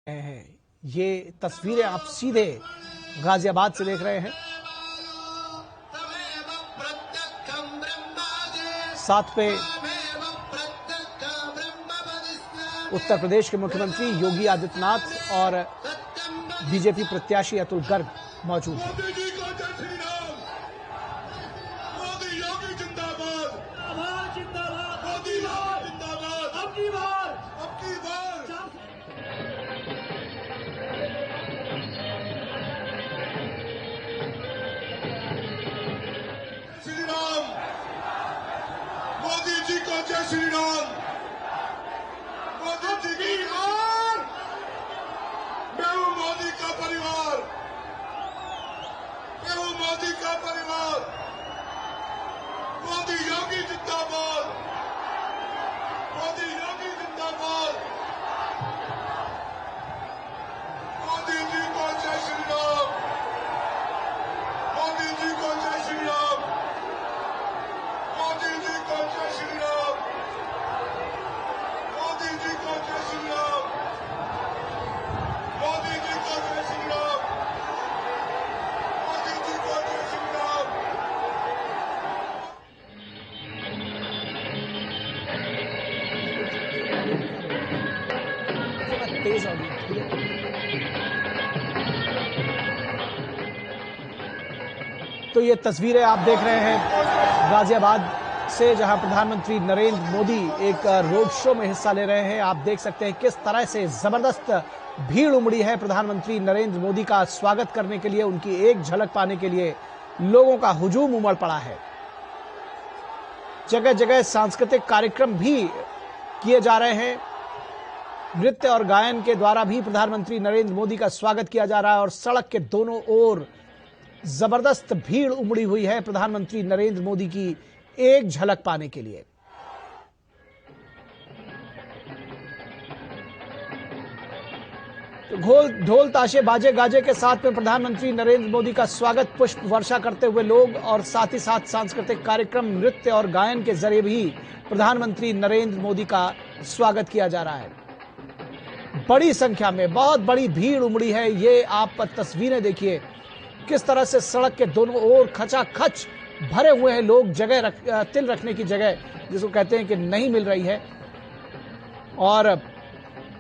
हैं। ये तस्वीरें आप सीधे गाजियाबाद से देख रहे हैं। साथ पे उत्तर प्रदेश के मुख्यमंत्री योगी आदित्यनाथ और बीजेपी प्रत्याशी अतुल गर्ग मौजूद हैं। मोदी जी को जय श्री राम। मोदी जी की हार। मैं हूं मोदी का परिवार। मैं हूं मोदी का परिवार। मोदी योगी जिंदाबाद। मोदी योगी जिंदाबाद। मोदी जी को जय श्री राम। मोदी जी को जय श्री राम। मोदी जी को जय श्री राम। मोदी जी को जय श्री राम। मोदी जी को जय श्री राम। मोदी जी को जय श्री राम। तेज हो गई। तो ये तस्वीरें आप देख रहे हैं गाजियाबाद से, जहां प्रधानमंत्री नरेंद्र मोदी एक रोड शो में हिस्सा ले रहे हैं। आप देख सकते हैं किस तरह से जबरदस्त भीड़ उमड़ी है प्रधानमंत्री नरेंद्र मोदी का स्वागत करने के लिए। उनकी एक झलक पाने के लिए लोगों का हुजूम उमड़ पड़ा है। जगह जगह सांस्कृतिक कार्यक्रम भी किए जा रहे हैं। नृत्य और गायन के द्वारा भी प्रधानमंत्री नरेंद्र मोदी का स्वागत किया जा रहा है और सड़क के दोनों ओर जबरदस्त भीड़ उमड़ी हुई है प्रधानमंत्री नरेंद्र मोदी की एक झलक पाने के लिए। तो ढोल ताशे बाजे गाजे के साथ में प्रधानमंत्री नरेंद्र मोदी का स्वागत पुष्प वर्षा करते हुए लोग, और साथ ही साथ सांस्कृतिक कार्यक्रम, नृत्य और गायन के जरिए भी प्रधानमंत्री नरेंद्र मोदी का स्वागत किया जा रहा है। बड़ी संख्या में बहुत बड़ी भीड़ उमड़ी है। ये आप तस्वीरें देखिए किस तरह से सड़क के दोनों ओर खचाखच भरे हुए हैं लोग। जगह तिल रखने की जगह जिसको कहते हैं कि नहीं मिल रही है, और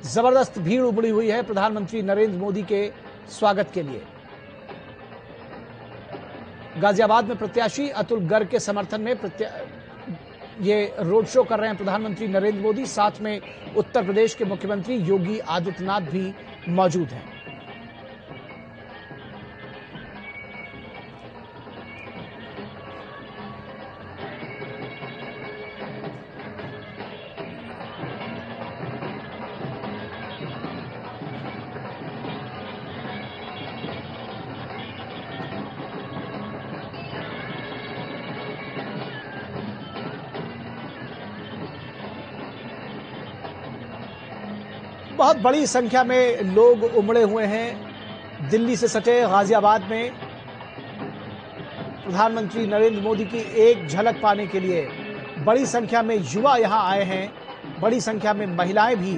जबरदस्त भीड़ उमड़ी हुई है प्रधानमंत्री नरेंद्र मोदी के स्वागत के लिए। गाजियाबाद में प्रत्याशी अतुल गर्ग के समर्थन में ये रोड शो कर रहे हैं प्रधानमंत्री नरेंद्र मोदी। साथ में उत्तर प्रदेश के मुख्यमंत्री योगी आदित्यनाथ भी मौजूद हैं। बहुत बड़ी संख्या में लोग उमड़े हुए हैं दिल्ली से सटे गाजियाबाद में प्रधानमंत्री नरेंद्र मोदी की एक झलक पाने के लिए। बड़ी संख्या में युवा यहां आए हैं, बड़ी संख्या में महिलाएं भी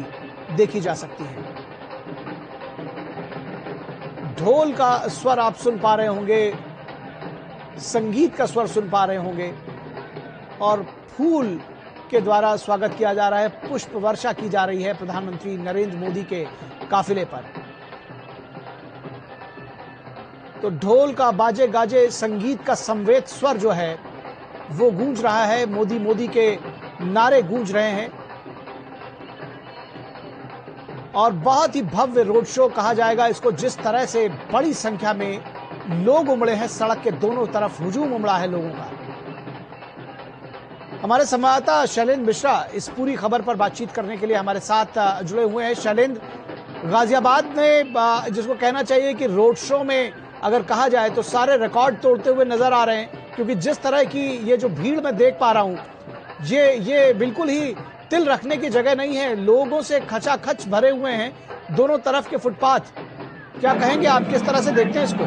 देखी जा सकती हैं। ढोल का स्वर आप सुन पा रहे होंगे, संगीत का स्वर सुन पा रहे होंगे, और फूल के द्वारा स्वागत किया जा रहा है। पुष्प वर्षा की जा रही है प्रधानमंत्री नरेंद्र मोदी के काफिले पर। तो ढोल का बाजे गाजे, संगीत का समवेत स्वर जो है वो गूंज रहा है। मोदी मोदी के नारे गूंज रहे हैं, और बहुत ही भव्य रोड शो कहा जाएगा इसको, जिस तरह से बड़ी संख्या में लोग उमड़े हैं। सड़क के दोनों तरफ हुजूम उमड़ा है लोगों का। हमारे संवाददाता शैलेंद्र मिश्रा इस पूरी खबर पर बातचीत करने के लिए हमारे साथ जुड़े हुए हैं। शैलेंद्र, गाजियाबाद में जिसको कहना चाहिए कि रोड शो में अगर कहा जाए तो सारे रिकॉर्ड तोड़ते हुए नजर आ रहे हैं, क्योंकि जिस तरह की ये जो भीड़ मैं देख पा रहा हूं, ये बिल्कुल ही तिल रखने की जगह नहीं है। लोगों से खचाखच भरे हुए हैं दोनों तरफ के फुटपाथ। क्या कहेंगे आप, किस तरह से देखते हैं इसको?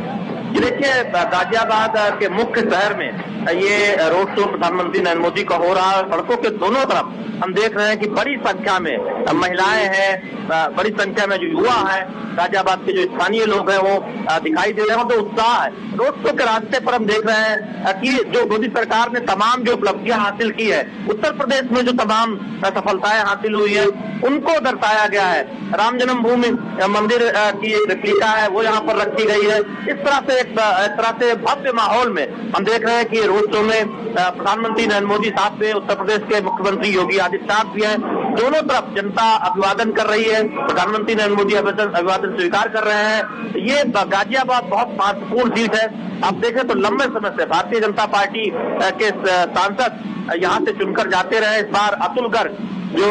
देखिए, गाजियाबाद के मुख्य शहर में ये रोड शो प्रधानमंत्री नरेंद्र मोदी का हो रहा है। सड़कों के दोनों तरफ हम देख रहे हैं कि बड़ी संख्या में महिलाएं हैं, बड़ी संख्या में जो युवा है, गाजियाबाद के जो स्थानीय लोग हैं वो दिखाई दे रहे हैं। तो उत्साह है। रोड शो के रास्ते पर हम देख रहे हैं कि जो मोदी सरकार ने तमाम जो उपलब्धियां हासिल की है, उत्तर प्रदेश में जो तमाम सफलताएं हासिल हुई है, उनको दर्शाया गया है। राम जन्मभूमि मंदिर की एक रेप्लिका है, वो यहाँ पर रखी गई है। इस तरह से भव्य माहौल में हम देख रहे हैं कि रोड शो में प्रधानमंत्री नरेंद्र मोदी साथ में उत्तर प्रदेश के मुख्यमंत्री योगी आदित्यनाथ भी हैं। दोनों तरफ जनता अभिवादन कर रही है, प्रधानमंत्री नरेंद्र मोदी अभिवादन स्वीकार कर रहे हैं। ये गाजियाबाद बहुत महत्वपूर्ण सीट है। आप देखें तो लंबे समय से भारतीय जनता पार्टी के सांसद यहाँ से चुनकर जाते रहे। इस बार अतुल गर्ग जो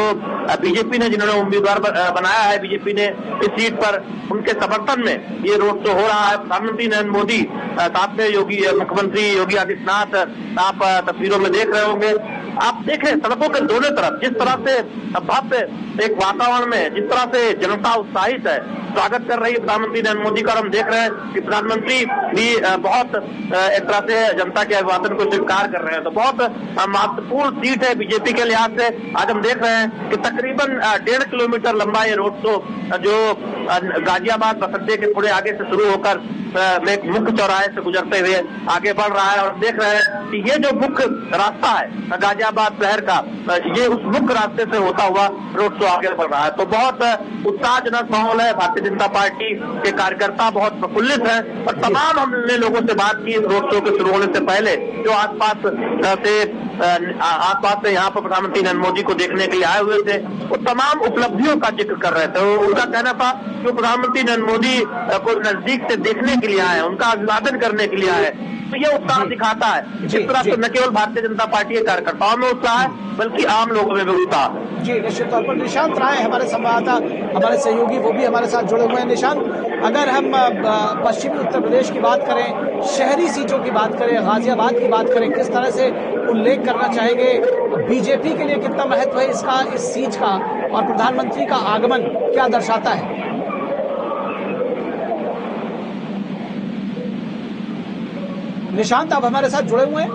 बीजेपी ने, जिन्होंने उम्मीदवार बनाया है बीजेपी ने इस सीट पर, उनके समर्थन में ये रोड शो हो रहा है। प्रधानमंत्री नरेंद्र मोदी साथ में मुख्यमंत्री योगी आदित्यनाथ आप तस्वीरों में देख रहे होंगे। आप देखें सड़कों के दोनों तरफ जिस तरह से भव्य एक वातावरण में जिस तरह से जनता उत्साहित है, स्वागत कर रही है प्रधानमंत्री नरेंद्र मोदी का। हम देख रहे हैं कि प्रधानमंत्री भी बहुत एक तरह से जनता के अभिवादन को स्वीकार कर रहे हैं। तो बहुत महत्वपूर्ण सीट है बीजेपी के लिहाज से। आज हम देख रहे हैं कि तकरीबन 1.5 किलोमीटर लंबा ये रोड शो जो गाजियाबाद बस अड्डे के थोड़े आगे से शुरू होकर एक मुख्य चौराहे से गुजरते हुए आगे बढ़ रहा है। और देख रहे हैं कि ये जो मुख्य रास्ता है गाजियाबाद शहर का, ये उस मुख्य रास्ते से होता हुआ रोड शो आगे बढ़ रहा है। तो बहुत उत्साहजनक माहौल है। भारतीय जनता पार्टी के कार्यकर्ता बहुत प्रफुल्लित है। और तमाम हमने लोगों से बात की रोड शो के शुरू होने से पहले, जो आसपास से यहाँ पर प्रधानमंत्री नरेंद्र मोदी को देखने के लिए आए हुए थे, वो तमाम उपलब्धियों का जिक्र कर रहे थे। उनका कहना था कि प्रधानमंत्री नरेंद्र मोदी को नजदीक से देखने के लिए आए, उनका अभिवादन करने के लिए आए। तो ये उत्साह दिखाता है। इस तरह से न केवल भारतीय जनता पार्टी के कार्यकर्ताओं में उत्साह है, बल्कि आम लोगों में भी उत्साह है। जी, निश्चित तौर पर निशांत राय हमारे संवाददाता, हमारे सहयोगी, वो भी हमारे साथ जुड़े हुए हैं। निशांत, अगर हम पश्चिमी उत्तर प्रदेश की बात करें, शहरी सीटों की बात करें, गाजियाबाद की बात करें, किस तरह से उल्लेख करना चाहेंगे बीजेपी के लिए कितना महत्व है इसका, इस सीट का, और प्रधानमंत्री का आगमन क्या दर्शाता है? निशांत, आप हमारे साथ जुड़े हुए हैं।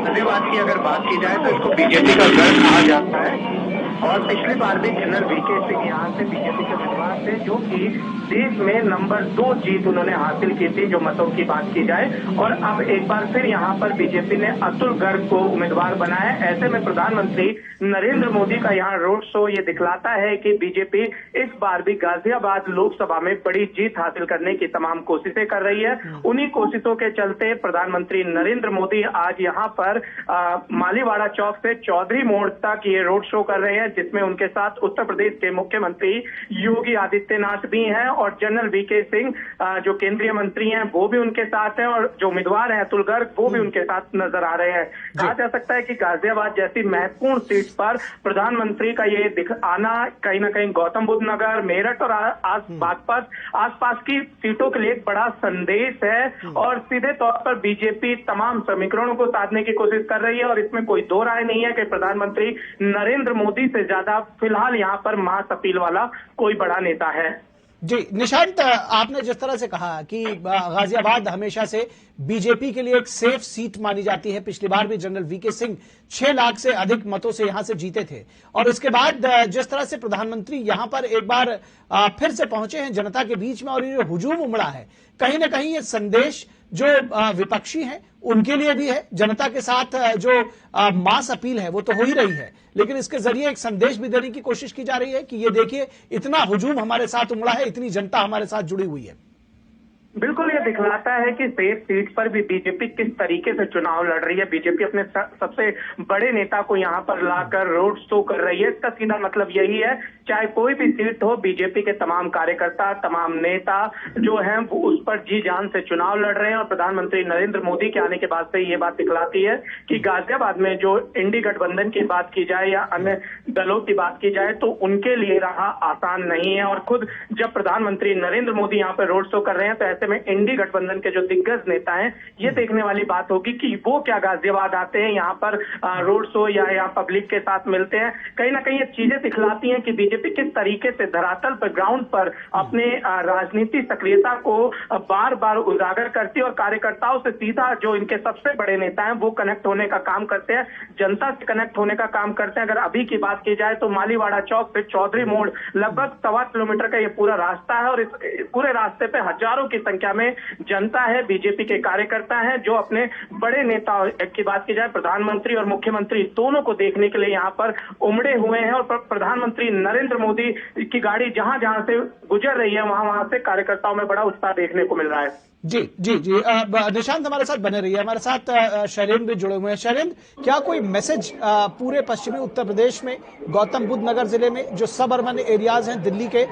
गाजियाबाद की अगर बात की जाए तो इसको बीजेपी का गढ़ कहा जाता है। और पिछली बार भी जनरल वीके सिंह यहाँ से बीजेपी के उम्मीदवार थे, जो कि देश में नंबर 2 जीत उन्होंने हासिल की थी, जो मतों की बात की जाए। और अब एक बार फिर यहाँ पर बीजेपी ने अतुल गर्ग को उम्मीदवार बनाया। ऐसे में प्रधानमंत्री नरेंद्र मोदी का यहाँ रोड शो ये दिखलाता है कि बीजेपी इस बार भी गाजियाबाद लोकसभा में बड़ी जीत हासिल करने की तमाम कोशिशें कर रही है। उन्हीं कोशिशों के चलते प्रधानमंत्री नरेंद्र मोदी आज यहाँ पर मालीवाड़ा चौक से चौधरी मोड़ तक ये रोड शो कर रहे हैं, जिसमें उनके साथ उत्तर प्रदेश के मुख्यमंत्री योगी आदित्यनाथ भी हैं और जनरल वीके सिंह जो केंद्रीय मंत्री हैं वो भी उनके साथ हैं, और जो उम्मीदवार हैं अतुल गर्ग वो भी उनके साथ नजर आ रहे हैं। कहा जा सकता है कि गाजियाबाद जैसी महत्वपूर्ण सीट पर प्रधानमंत्री का ये आना कहीं ना कहीं गौतम बुद्ध नगर, मेरठ और आसपास की सीटों के लिए एक बड़ा संदेश है। और सीधे तौर पर बीजेपी तमाम समीकरणों को साधने की कोशिश कर रही है, और इसमें कोई दो राय नहीं है कि प्रधानमंत्री नरेंद्र मोदी से ज्यादा फिलहाल यहाँ पर मास अपील वाला कोई बड़ा नेता है। जी निशांत, आपने जिस तरह से कहा कि गाजियाबाद हमेशा से बीजेपी के लिए एक सेफ सीट मानी जाती है, पिछली बार भी जनरल वीके सिंह 6 लाख से अधिक मतों से यहां से जीते थे, और उसके बाद जिस तरह से प्रधानमंत्री यहां पर एक बार फिर से पहुंचे हैं जनता के बीच में, और ये हुजूम उमड़ा है, कहीं ना कहीं ये संदेश जो विपक्षी हैं उनके लिए भी है। जनता के साथ जो मास अपील है वो तो हो ही रही है, लेकिन इसके जरिए एक संदेश भी देने की कोशिश की जा रही है कि ये देखिए इतना हुजूम हमारे साथ उमड़ा है, इतनी जनता हमारे साथ जुड़ी हुई है। बिल्कुल, ये दिखलाता है कि सेफ सीट पर भी बीजेपी किस तरीके से चुनाव लड़ रही है। बीजेपी अपने सबसे बड़े नेता को यहाँ पर लाकर रोड शो कर रही है। इसका सीधा मतलब यही है, चाहे कोई भी सीट हो, बीजेपी के तमाम कार्यकर्ता, तमाम नेता जो हैं वो उस पर जी जान से चुनाव लड़ रहे हैं। और प्रधानमंत्री नरेंद्र मोदी के आने के बाद से ये बात दिखलाती है कि गाजियाबाद में जो इंडी गठबंधन की बात की जाए या अन्य दलों की बात की जाए तो उनके लिए राह आसान नहीं है। और खुद जब प्रधानमंत्री नरेंद्र मोदी यहाँ पर रोड शो कर रहे हैं तो ऐसे में इंडी गठबंधन के जो दिग्गज नेता हैं, ये देखने वाली बात होगी कि वो क्या गाजियाबाद आते हैं, यहाँ पर रोड शो या यहाँ पब्लिक के साथ मिलते हैं। कहीं ना कहीं ये चीजें दिखलाती हैं कि बीजेपी किस तरीके से धरातल पर, ग्राउंड पर अपने राजनीति सक्रियता को बार बार उजागर करती है और कार्यकर्ताओं से सीधा जो इनके सबसे बड़े नेता हैं वो कनेक्ट होने का काम करते हैं, जनता से कनेक्ट होने का काम करते हैं। अगर अभी की बात की जाए तो मालीवाड़ा चौक से चौधरी मोड़ लगभग 1.25 किलोमीटर का ये पूरा रास्ता है और इस पूरे रास्ते पे हजारों की संख्या में जनता है, बीजेपी के कार्यकर्ता हैं जो अपने बड़े नेता की बात की जाए प्रधानमंत्री और मुख्यमंत्री दोनों को देखने के लिए यहाँ पर उमड़े हुए हैं। और प्रधानमंत्री नरेंद्र मोदी की गाड़ी जहां जहां से गुजर रही है वहां वहां से कार्यकर्ताओं में बड़ा उत्साह देखने को मिल रहा है। जी जी जी, निशांत हमारे साथ बने रहिए। हमारे साथ शैलेंद्र भी जुड़े हुए हैं। शैलेंद्र, क्या कोई मैसेज पूरे पश्चिमी उत्तर प्रदेश में, गौतम बुद्ध नगर जिले में जो सब अर्बन एरियाज हैं दिल्ली के,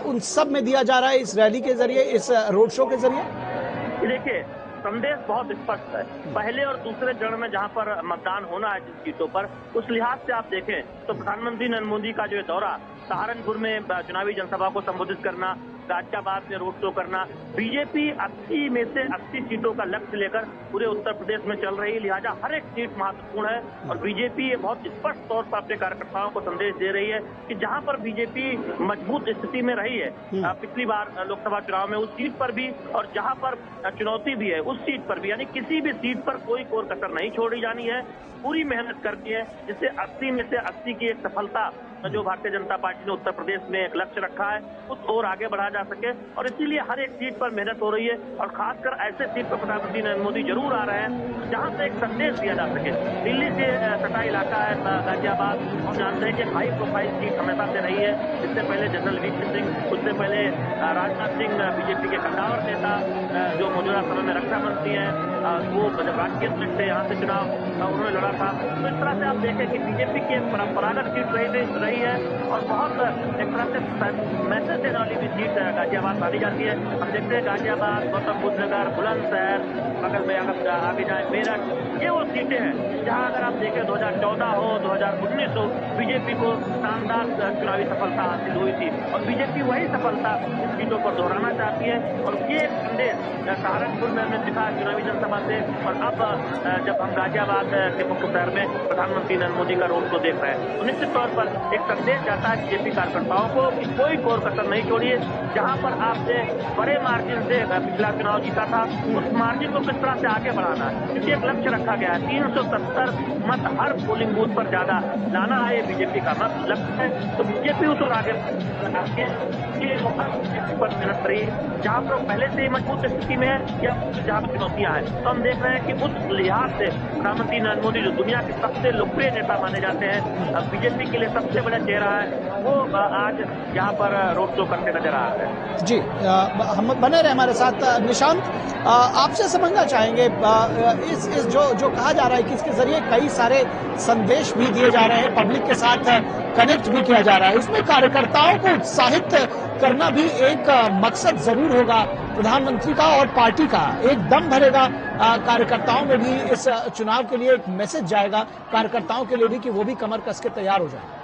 उन सब में दिया जा रहा है इस रैली के जरिए, इस रोड शो के जरिए? देखिए, संदेश बहुत स्पष्ट है। पहले और दूसरे चरण में जहां पर मतदान होना है जिन सीटों पर, उस लिहाज से आप देखें तो प्रधानमंत्री नरेंद्र मोदी का जो दौरा, सहारनपुर में चुनावी जनसभा को संबोधित करना, गाजियाबाद में रोड शो करना, बीजेपी 80 में से 80 सीटों का लक्ष्य लेकर पूरे उत्तर प्रदेश में चल रही है। लिहाजा हर एक सीट महत्वपूर्ण है और बीजेपी बहुत स्पष्ट तौर पर अपने कार्यकर्ताओं को संदेश दे रही है कि जहां पर बीजेपी मजबूत स्थिति में रही है पिछली बार लोकसभा चुनाव में, उस सीट पर भी, और जहां पर चुनौती भी है उस सीट पर भी, यानी किसी भी सीट पर कोई कोर कसर नहीं छोड़ी जानी है, पूरी मेहनत करती है, जिससे 80 में से 80 की एक सफलता जो भारतीय जनता पार्टी ने उत्तर प्रदेश में एक लक्ष्य रखा है उस ओर आगे बढ़ा जा सके। और इसीलिए हर एक सीट पर मेहनत हो रही है और खासकर ऐसे सीट पर प्रधानमंत्री नरेंद्र मोदी जरूर आ रहे हैं जहां से एक संदेश दिया जा सके। दिल्ली से सटा इलाका है गाजियाबाद, हम जानते हैं कि हाई प्रोफाइल सीट हमेशा से रही है। इससे पहले जनरल वीके सिंह, उससे पहले राजनाथ सिंह बीजेपी के कद्दावर नेता जो मौजूदा समय में रक्षा मंत्री हैं, वो जब राजकीय अध्यक्ष थे यहाँ से चुनाव उन्होंने लड़ा था। तो इस तरह से आप देखें कि बीजेपी की एक परंपरागत सीट रही है और बहुत एक तरह से मैसेज देने वाली भी सीट गाजियाबाद मानी जाती है। हम देखते हैं गाजियाबाद, गौतम बुद्ध नगर, बुलंदशहर, बगल में अगर आगे जाए मेरठ, ये वो सीटें हैं जहां अगर आप देखें 2014 हो, 2019 हो, बीजेपी को शानदार चुनावी सफलता हासिल हुई थी और बीजेपी वही सफलता इन सीटों पर दोहराना चाहती है। और ये संदेश सहारनपुर में हमने दिखा चुनावी जनसभा से, और अब जब हम गाजियाबाद के मुख्य शहर में प्रधानमंत्री नरेंद्र मोदी का रोड शो देख रहे हैं तो निश्चित तौर पर एक संदेश जाता है बीजेपी कार्यकर्ताओं को कि कोई कोर कसर नहीं छोड़िए। जहां पर आपसे बड़े मार्जिन से पिछला चुनाव जीता था, उस मार्जिन को किस तरह से आगे बढ़ाना है, क्योंकि एक लक्ष्य रखा गया है 370 मत हर पोलिंग बूथ पर ज्यादा लाना है, ये बीजेपी का मत लक्ष्य है। तो बीजेपी उस ओर आगे पर मेहनत रही है जहां पर पहले से ही मजबूत स्थिति में है या जहां पर चुनौतियां हैं। तो हम देख रहे हैं कि उस लिहाज से प्रधानमंत्री नरेंद्र मोदी जो दुनिया के सबसे लोकप्रिय नेता माने जाते हैं, बीजेपी के लिए सबसे बड़ा चेहरा है, वो आज यहाँ पर रोड शो करते नजर आ रहे हैं। जी, हम बने रहे हमारे साथ। निशांत, आपसे समझना चाहेंगे इस जो कहा जा रहा है कि इसके जरिए कई सारे संदेश भी दिए जा रहे हैं, पब्लिक के साथ कनेक्ट भी किया जा रहा है, उसमें कार्यकर्ताओं को उत्साहित करना भी एक मकसद जरूर होगा प्रधानमंत्री का और पार्टी का। एक दम भरेगा कार्यकर्ताओं में भी, इस चुनाव के लिए एक मैसेज जाएगा कार्यकर्ताओं के लिए भी कि वो भी कमर कस के तैयार हो जाए।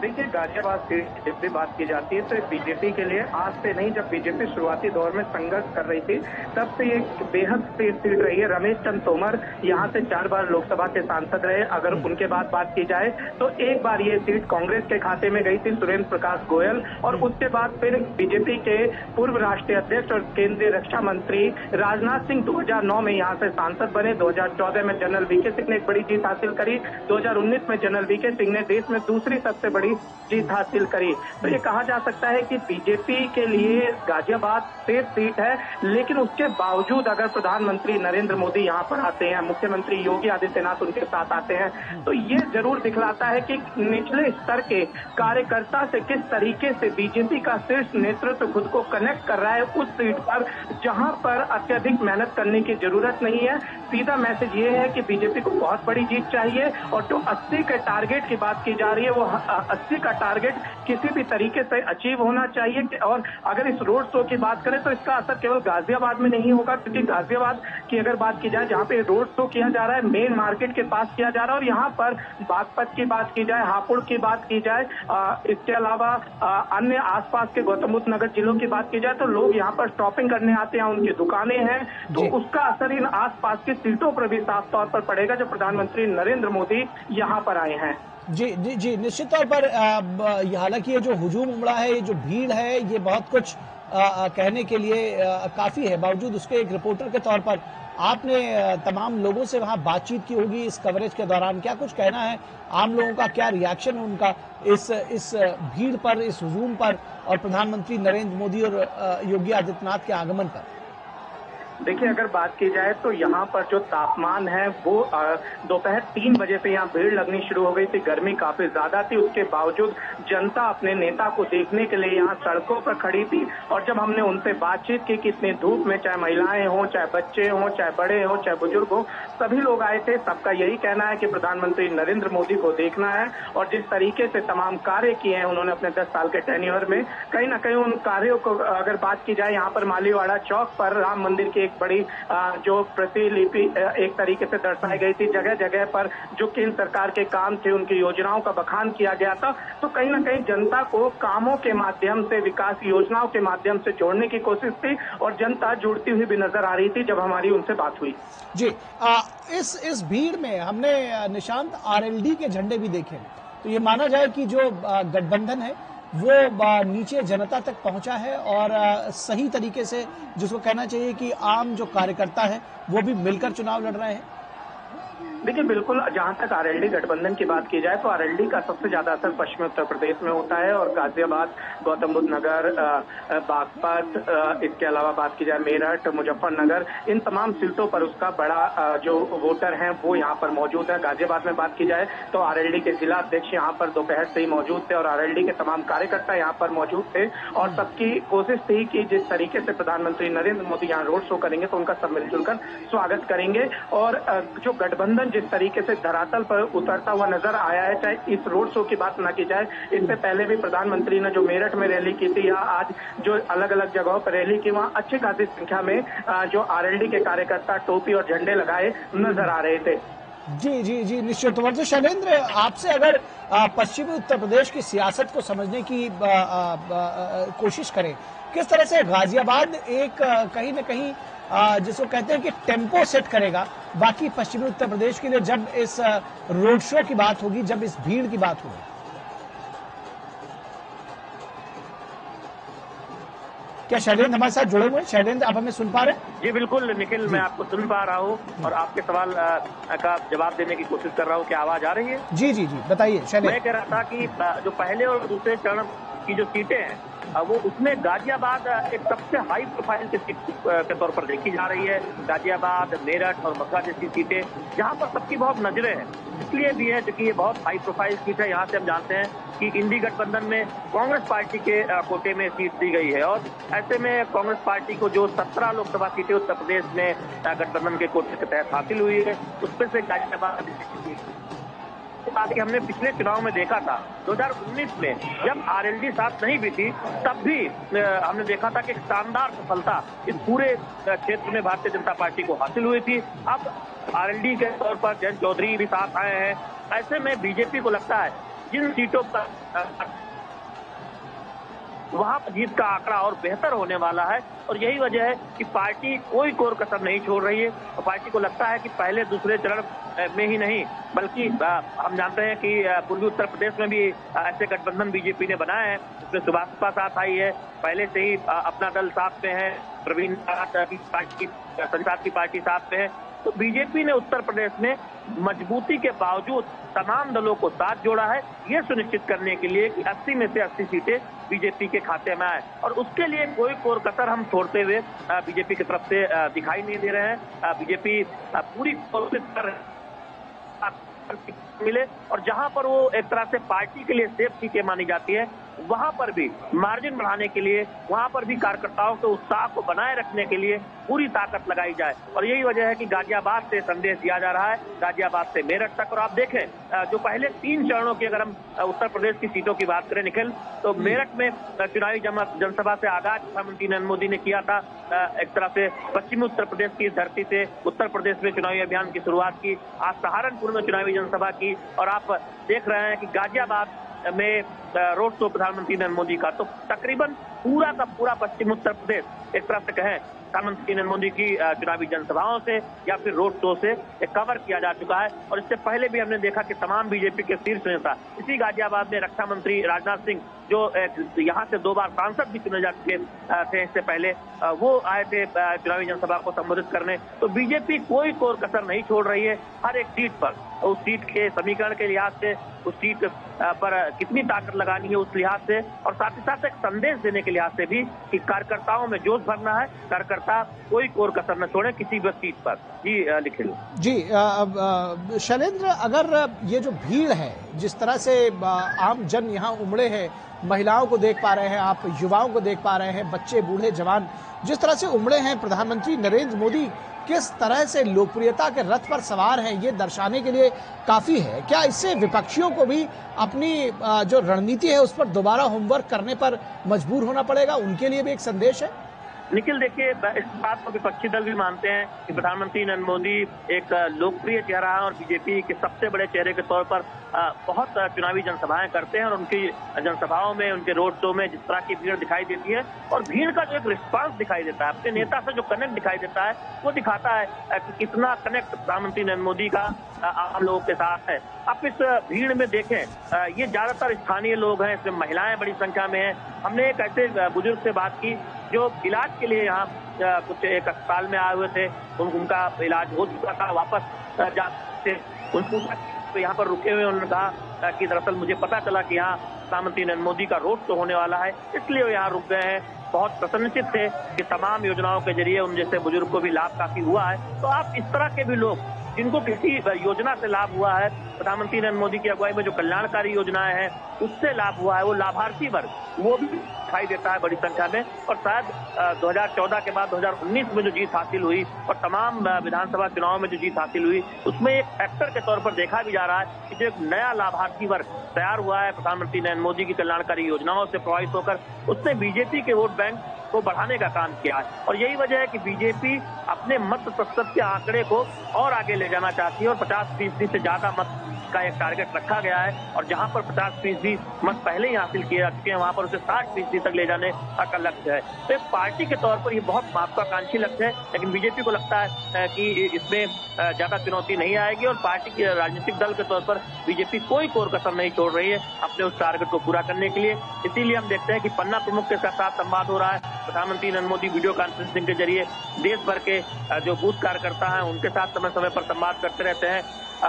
देखिए, गाजियाबाद सीट जब भी बात की जाती है तो बीजेपी के लिए आज से नहीं, जब बीजेपी शुरुआती दौर में संघर्ष कर रही थी तब से ये बेहद तेज सीट रही है। रमेश चंद्र तोमर यहाँ से 4 बार लोकसभा के सांसद रहे। अगर उनके बाद बात की जाए तो एक बार ये सीट कांग्रेस के खाते में गई थी, सुरेंद्र प्रकाश गोयल, और उसके बाद फिर बीजेपी के पूर्व राष्ट्रीय अध्यक्ष और केंद्रीय रक्षा मंत्री राजनाथ सिंह 2009 में यहाँ से सांसद बने। 2014 में जनरल वीके सिंह ने एक बड़ी जीत हासिल करी। 2019 में जनरल वीके सिंह ने देश में दूसरी सबसे बड़ी जीत हासिल करी। तो ये कहा जा सकता है कि बीजेपी के लिए गाजियाबाद सेफ सीट है, लेकिन उसके बावजूद अगर प्रधानमंत्री नरेंद्र मोदी यहाँ पर आते हैं, मुख्यमंत्री योगी आदित्यनाथ उनके साथ आते हैं, तो ये जरूर दिखलाता है कि निचले स्तर के कार्यकर्ता से किस तरीके से बीजेपी का शीर्ष नेतृत्व खुद को कनेक्ट कर रहा है उस सीट पर जहां पर अत्यधिक मेहनत करने की जरूरत नहीं है। सीधा मैसेज ये है कि बीजेपी को बहुत बड़ी जीत चाहिए और जो 80 के टारगेट की बात की जा रही है वो 80 का टारगेट किसी भी तरीके से अचीव होना चाहिए। और अगर इस रोड शो की बात करें तो इसका असर केवल गाजियाबाद में नहीं होगा, क्योंकि गाजियाबाद की अगर बात की जाए, जहां पे रोड शो किया जा रहा है, मेन मार्केट के पास किया जा रहा है, और यहाँ पर बागपत की बात की जाए, हापुड़ की बात की जाए, इसके अलावा अन्य आसपास के गौतम बुद्ध नगर जिलों की बात की जाए, तो लोग यहाँ पर शॉपिंग करने आते हैं, उनकी दुकानें हैं, तो उसका असर इन आसपास की सीटों पर भी साफ तौर पर पड़ेगा जो प्रधानमंत्री नरेंद्र मोदी यहाँ पर आए हैं। जी जी जी, निश्चित तौर पर हालांकि ये जो हुजूम उमड़ा है, ये जो भीड़ है, ये बहुत कुछ कहने के लिए काफी है। बावजूद उसके एक रिपोर्टर के तौर पर आपने तमाम लोगों से वहां बातचीत की होगी इस कवरेज के दौरान, क्या कुछ कहना है आम लोगों का, क्या रिएक्शन है उनका इस भीड़ पर, इस हुजूम पर और प्रधानमंत्री नरेंद्र मोदी और योगी आदित्यनाथ के आगमन पर? देखिए, अगर बात की जाए तो यहाँ पर जो तापमान है वो दोपहर 3 बजे से यहाँ भीड़ लगनी शुरू हो गई थी। गर्मी काफी ज्यादा थी, उसके बावजूद जनता अपने नेता को देखने के लिए यहाँ सड़कों पर खड़ी थी। और जब हमने उनसे बातचीत की कि इतनी धूप में चाहे महिलाएं हों, चाहे बच्चे हों, चाहे बड़े हों, चाहे बुजुर्ग हों, सभी लोग आए थे। सबका यही कहना है कि प्रधानमंत्री नरेंद्र मोदी को देखना है। और जिस तरीके से तमाम कार्य किए हैं उन्होंने अपने 10 साल के टेन्योर में, कहीं ना कहीं उन कार्यों को अगर बात की जाए, यहाँ पर मालीवाड़ा चौक पर राम मंदिर की एक बड़ी जो प्रतिलिपि एक तरीके से दर्शाई गई थी, जगह जगह पर जो केंद्र सरकार के काम थे, उनकी योजनाओं का बखान किया गया था। तो कहीं ना कहीं जनता को कामों के माध्यम से, विकास योजनाओं के माध्यम से जोड़ने की कोशिश थी, और जनता जुड़ती हुई भी नजर आ रही थी जब हमारी उनसे बात हुई। जी, इस भीड़ में हमने निशांत आरएलडी के झंडे भी देखे, तो ये माना जाए कि जो गठबंधन है वो नीचे जनता तक पहुंचा है और सही तरीके से, जिसको कहना चाहिए कि आम जो कार्यकर्ता है वो भी मिलकर चुनाव लड़ रहे हैं। देखिए, बिल्कुल, जहां तक आरएलडी गठबंधन की बात की जाए तो आरएलडी का सबसे ज्यादा असर पश्चिमी उत्तर प्रदेश में होता है, और गाजियाबाद, गौतम बुद्ध नगर, बागपत, इसके अलावा बात की जाए मेरठ, मुजफ्फरनगर, इन तमाम सीटों पर उसका बड़ा जो वोटर है वो यहाँ पर मौजूद है। गाजियाबाद में बात की जाए तो आरएलडी के जिला अध्यक्ष यहाँ पर दोपहर से ही मौजूद थे, और आरएलडी के तमाम कार्यकर्ता यहाँ पर मौजूद थे, और सबकी कोशिश थी कि जिस तरीके से प्रधानमंत्री नरेंद्र मोदी यहाँ रोड शो करेंगे तो उनका सब मिलजुल कर स्वागत करेंगे। और जो गठबंधन जिस तरीके से धरातल पर उतरता हुआ नजर आया है, चाहे इस रोड शो की बात न की जाए, इससे पहले भी प्रधानमंत्री ने जो मेरठ में रैली की थी या आज जो अलग अलग जगहों पर रैली की, वहां अच्छी खासी संख्या में जो आरएलडी के कार्यकर्ता टोपी और झंडे लगाए नजर आ रहे थे। जी जी जी, निश्चित तौर से। शैलेंद्र, आपसे अगर पश्चिमी उत्तर प्रदेश की सियासत को समझने की कोशिश करें, किस तरह से गाजियाबाद एक कहीं न कहीं जिसको कहते हैं कि टेम्पो सेट करेगा बाकी पश्चिमी उत्तर प्रदेश के लिए, जब इस रोड शो की बात होगी, जब इस भीड़ की बात होगी? क्या शैलेंद्र हमारे साथ जुड़े हुए हैं? शैलेंद्र, आप हमें सुन पा रहे हैं? जी बिल्कुल निखिल, मैं आपको सुन पा रहा हूँ और आपके सवाल का जवाब देने की कोशिश कर रहा हूँ। क्या आवाज आ रही है? जी जी जी, बताइए शैलेंद्र। मैं कह रहा था कि जो पहले और दूसरे चरण की जो सीटें हैं वो उसमें गाजियाबाद एक सबसे हाई प्रोफाइल की सीट के तौर पर देखी जा रही है। गाजियाबाद, मेरठ और मथुरा जैसी सीटें जहां पर सबकी बहुत नजरें हैं, इसलिए भी है क्योंकि ये बहुत हाई प्रोफाइल सीट है। यहाँ से हम जानते हैं कि इंडी गठबंधन में कांग्रेस पार्टी के कोटे में सीट दी गई है, और ऐसे में कांग्रेस पार्टी को जो 17 लोकसभा सीटें उत्तर प्रदेश में गठबंधन के कोटे के तहत हासिल हुई है, उसमें से गाजियाबाद कि हमने पिछले चुनाव में देखा था 2019 में जब आरएलडी साथ नहीं भी थी, तब भी हमने देखा था कि एक शानदार सफलता इस पूरे क्षेत्र में भारतीय जनता पार्टी को हासिल हुई थी। अब आरएलडी के तौर पर जयंत चौधरी भी साथ आए हैं। ऐसे में बीजेपी को लगता है जिन सीटों पर वहां पर जीत का आंकड़ा और बेहतर होने वाला है, और यही वजह है कि पार्टी कोई कोर कसर नहीं छोड़ रही है। और पार्टी को लगता है कि पहले दूसरे चरण में ही नहीं, बल्कि हम जानते हैं कि पूर्वी उत्तर प्रदेश में भी ऐसे गठबंधन बीजेपी ने बनाए हैं, उसमें सुभाषपा साथ आई है, पहले से ही अपना दल साथ में है, प्रवीण संसार की पार्टी साथ में है। तो बीजेपी ने उत्तर प्रदेश में मजबूती के बावजूद तमाम दलों को साथ जोड़ा है, ये सुनिश्चित करने के लिए कि 80 में से 80 सीटें बीजेपी के खाते में आए, और उसके लिए कोई कोर कसर हम छोड़ते हुए बीजेपी की तरफ से दिखाई नहीं दे रहे हैं। बीजेपी पूरी कोशिश कर रही मिले, और जहां पर वो एक तरह से पार्टी के लिए सेफ सीटें मानी जाती है वहां पर भी मार्जिन बढ़ाने के लिए, वहां पर भी कार्यकर्ताओं के उत्साह को बनाए रखने के लिए पूरी ताकत लगाई जाए। और यही वजह है कि गाजियाबाद से संदेश दिया जा रहा है, गाजियाबाद से मेरठ तक। और आप देखें, जो पहले 3 चरणों की अगर हम उत्तर प्रदेश की सीटों की बात करें निखिल, तो मेरठ में चुनावी जनसभा से आगाज प्रधानमंत्री नरेंद्र मोदी ने किया था। एक तरह से पश्चिमी उत्तर प्रदेश की धरती से उत्तर प्रदेश में चुनावी अभियान की शुरुआत की, आज सहारनपुर में चुनावी जनसभा की, और आप देख रहे हैं कि गाजियाबाद में रोड शो प्रधानमंत्री नरेंद्र मोदी का। तो तकरीबन पूरा का पूरा पश्चिम उत्तर प्रदेश एक तरह से कहें प्रधानमंत्री नरेंद्र मोदी की चुनावी जनसभाओं से या फिर रोड शो से कवर किया जा चुका है। और इससे पहले भी हमने देखा कि तमाम बीजेपी के शीर्ष नेता, इसी गाजियाबाद में रक्षा मंत्री राजनाथ सिंह, जो यहाँ से 2 बार सांसद भी चुने जा चुके थे इससे पहले, वो आए थे चुनावी जनसभा को संबोधित करने। तो बीजेपी कोई कोर कसर नहीं छोड़ रही है हर एक सीट पर। उस सीट के समीकरण के लिहाज से, उस सीट पर कितनी ताकत लगानी है उस लिहाज से, और साथ ही साथ एक संदेश देने के लिहाज से भी कि कार्यकर्ताओं में जोश भरना है, कार्यकर्ता कोई कोर कसर न छोड़े किसी भी सीट पर। जी निखिल। जी शैलेंद्र, अगर ये जो भीड़ है, जिस तरह से आम जन यहाँ उमड़े हैं, महिलाओं को देख पा रहे हैं आप, युवाओं को देख पा रहे हैं, बच्चे बूढ़े जवान जिस तरह से उमड़े हैं, प्रधानमंत्री नरेंद्र मोदी किस तरह से लोकप्रियता के रथ पर सवार हैं, ये दर्शाने के लिए काफी है। क्या इससे विपक्षियों को भी अपनी जो रणनीति है उस पर दोबारा होमवर्क करने पर मजबूर होना पड़ेगा? उनके लिए भी एक संदेश है। निखिल देखिए, इस बात को विपक्षी दल भी मानते हैं कि प्रधानमंत्री नरेंद्र मोदी एक लोकप्रिय चेहरा है और बीजेपी के सबसे बड़े चेहरे के तौर पर बहुत चुनावी जनसभाएं करते हैं, और उनकी जनसभाओं में, उनके रोड शो में जिस तरह की भीड़ दिखाई देती है और भीड़ का जो एक रिस्पांस दिखाई देता है, अपने नेता से जो कनेक्ट दिखाई देता है, वो दिखाता है कि कितना कनेक्ट प्रधानमंत्री नरेंद्र मोदी का आम लोगों के साथ है। आप इस भीड़ में देखें, ये ज्यादातर स्थानीय लोग हैं, इसमें महिलाएं बड़ी संख्या में हैं। हमने एक ऐसे बुजुर्ग से बात की जो इलाज के लिए यहाँ कुछ एक अस्पताल में आए हुए थे, उनका इलाज हो चुका था, वापस जाते उनको तो यहाँ पर रुके हुए। उन्होंने कहा कि दरअसल मुझे पता चला कि यहाँ प्रधानमंत्री नरेंद्र मोदी का रोड शो होने वाला है, इसलिए वो यहाँ रुक गए हैं। बहुत प्रसन्नचित थे कि तमाम योजनाओं के जरिए उन जैसे बुजुर्ग को भी लाभ काफी हुआ है। तो आप इस तरह के भी लोग जिनको किसी योजना से लाभ हुआ है, प्रधानमंत्री नरेंद्र मोदी की अगुवाई में जो कल्याणकारी योजनाएं हैं उससे लाभ हुआ है, वो लाभार्थी वर्ग वो भी दिखाई देता है बड़ी संख्या में। और शायद 2014 के बाद 2019 में जो जीत हासिल हुई और तमाम विधानसभा चुनाव में जो जीत हासिल हुई, उसमें एक फैक्टर के तौर पर देखा भी जा रहा है कि जो एक नया लाभार्थी वर्ग तैयार हुआ है प्रधानमंत्री नरेंद्र मोदी की कल्याणकारी योजनाओं से प्रभावित होकर, उसने बीजेपी के वोट बैंक को बढ़ाने का काम किया है। और यही वजह है कि बीजेपी अपने मत प्रतिशत के आंकड़े को और आगे ले जाना चाहती है और 50% से ज्यादा मत का एक टारगेट रखा गया है। और जहां पर 50% मत पहले ही हासिल किए जा चुके हैं, वहां पर उसे 60% तक ले जाने का लक्ष्य है। तो एक पार्टी के तौर पर ये बहुत महत्वाकांक्षी लक्ष्य है, लेकिन बीजेपी को लगता है कि इसमें ज्यादा चुनौती नहीं आएगी और पार्टी के राजनीतिक दल के तौर पर बीजेपी कोई कोर कसर नहीं छोड़ रही है अपने उस टारगेट को पूरा करने के लिए। इसीलिए हम देखते हैं कि पन्ना प्रमुख के साथ संवाद हो रहा है। प्रधानमंत्री नरेंद्र मोदी वीडियो कॉन्फ्रेंसिंग के जरिए देश भर के जो बूथ कार्यकर्ता हैं उनके साथ समय समय पर संवाद करते रहते हैं।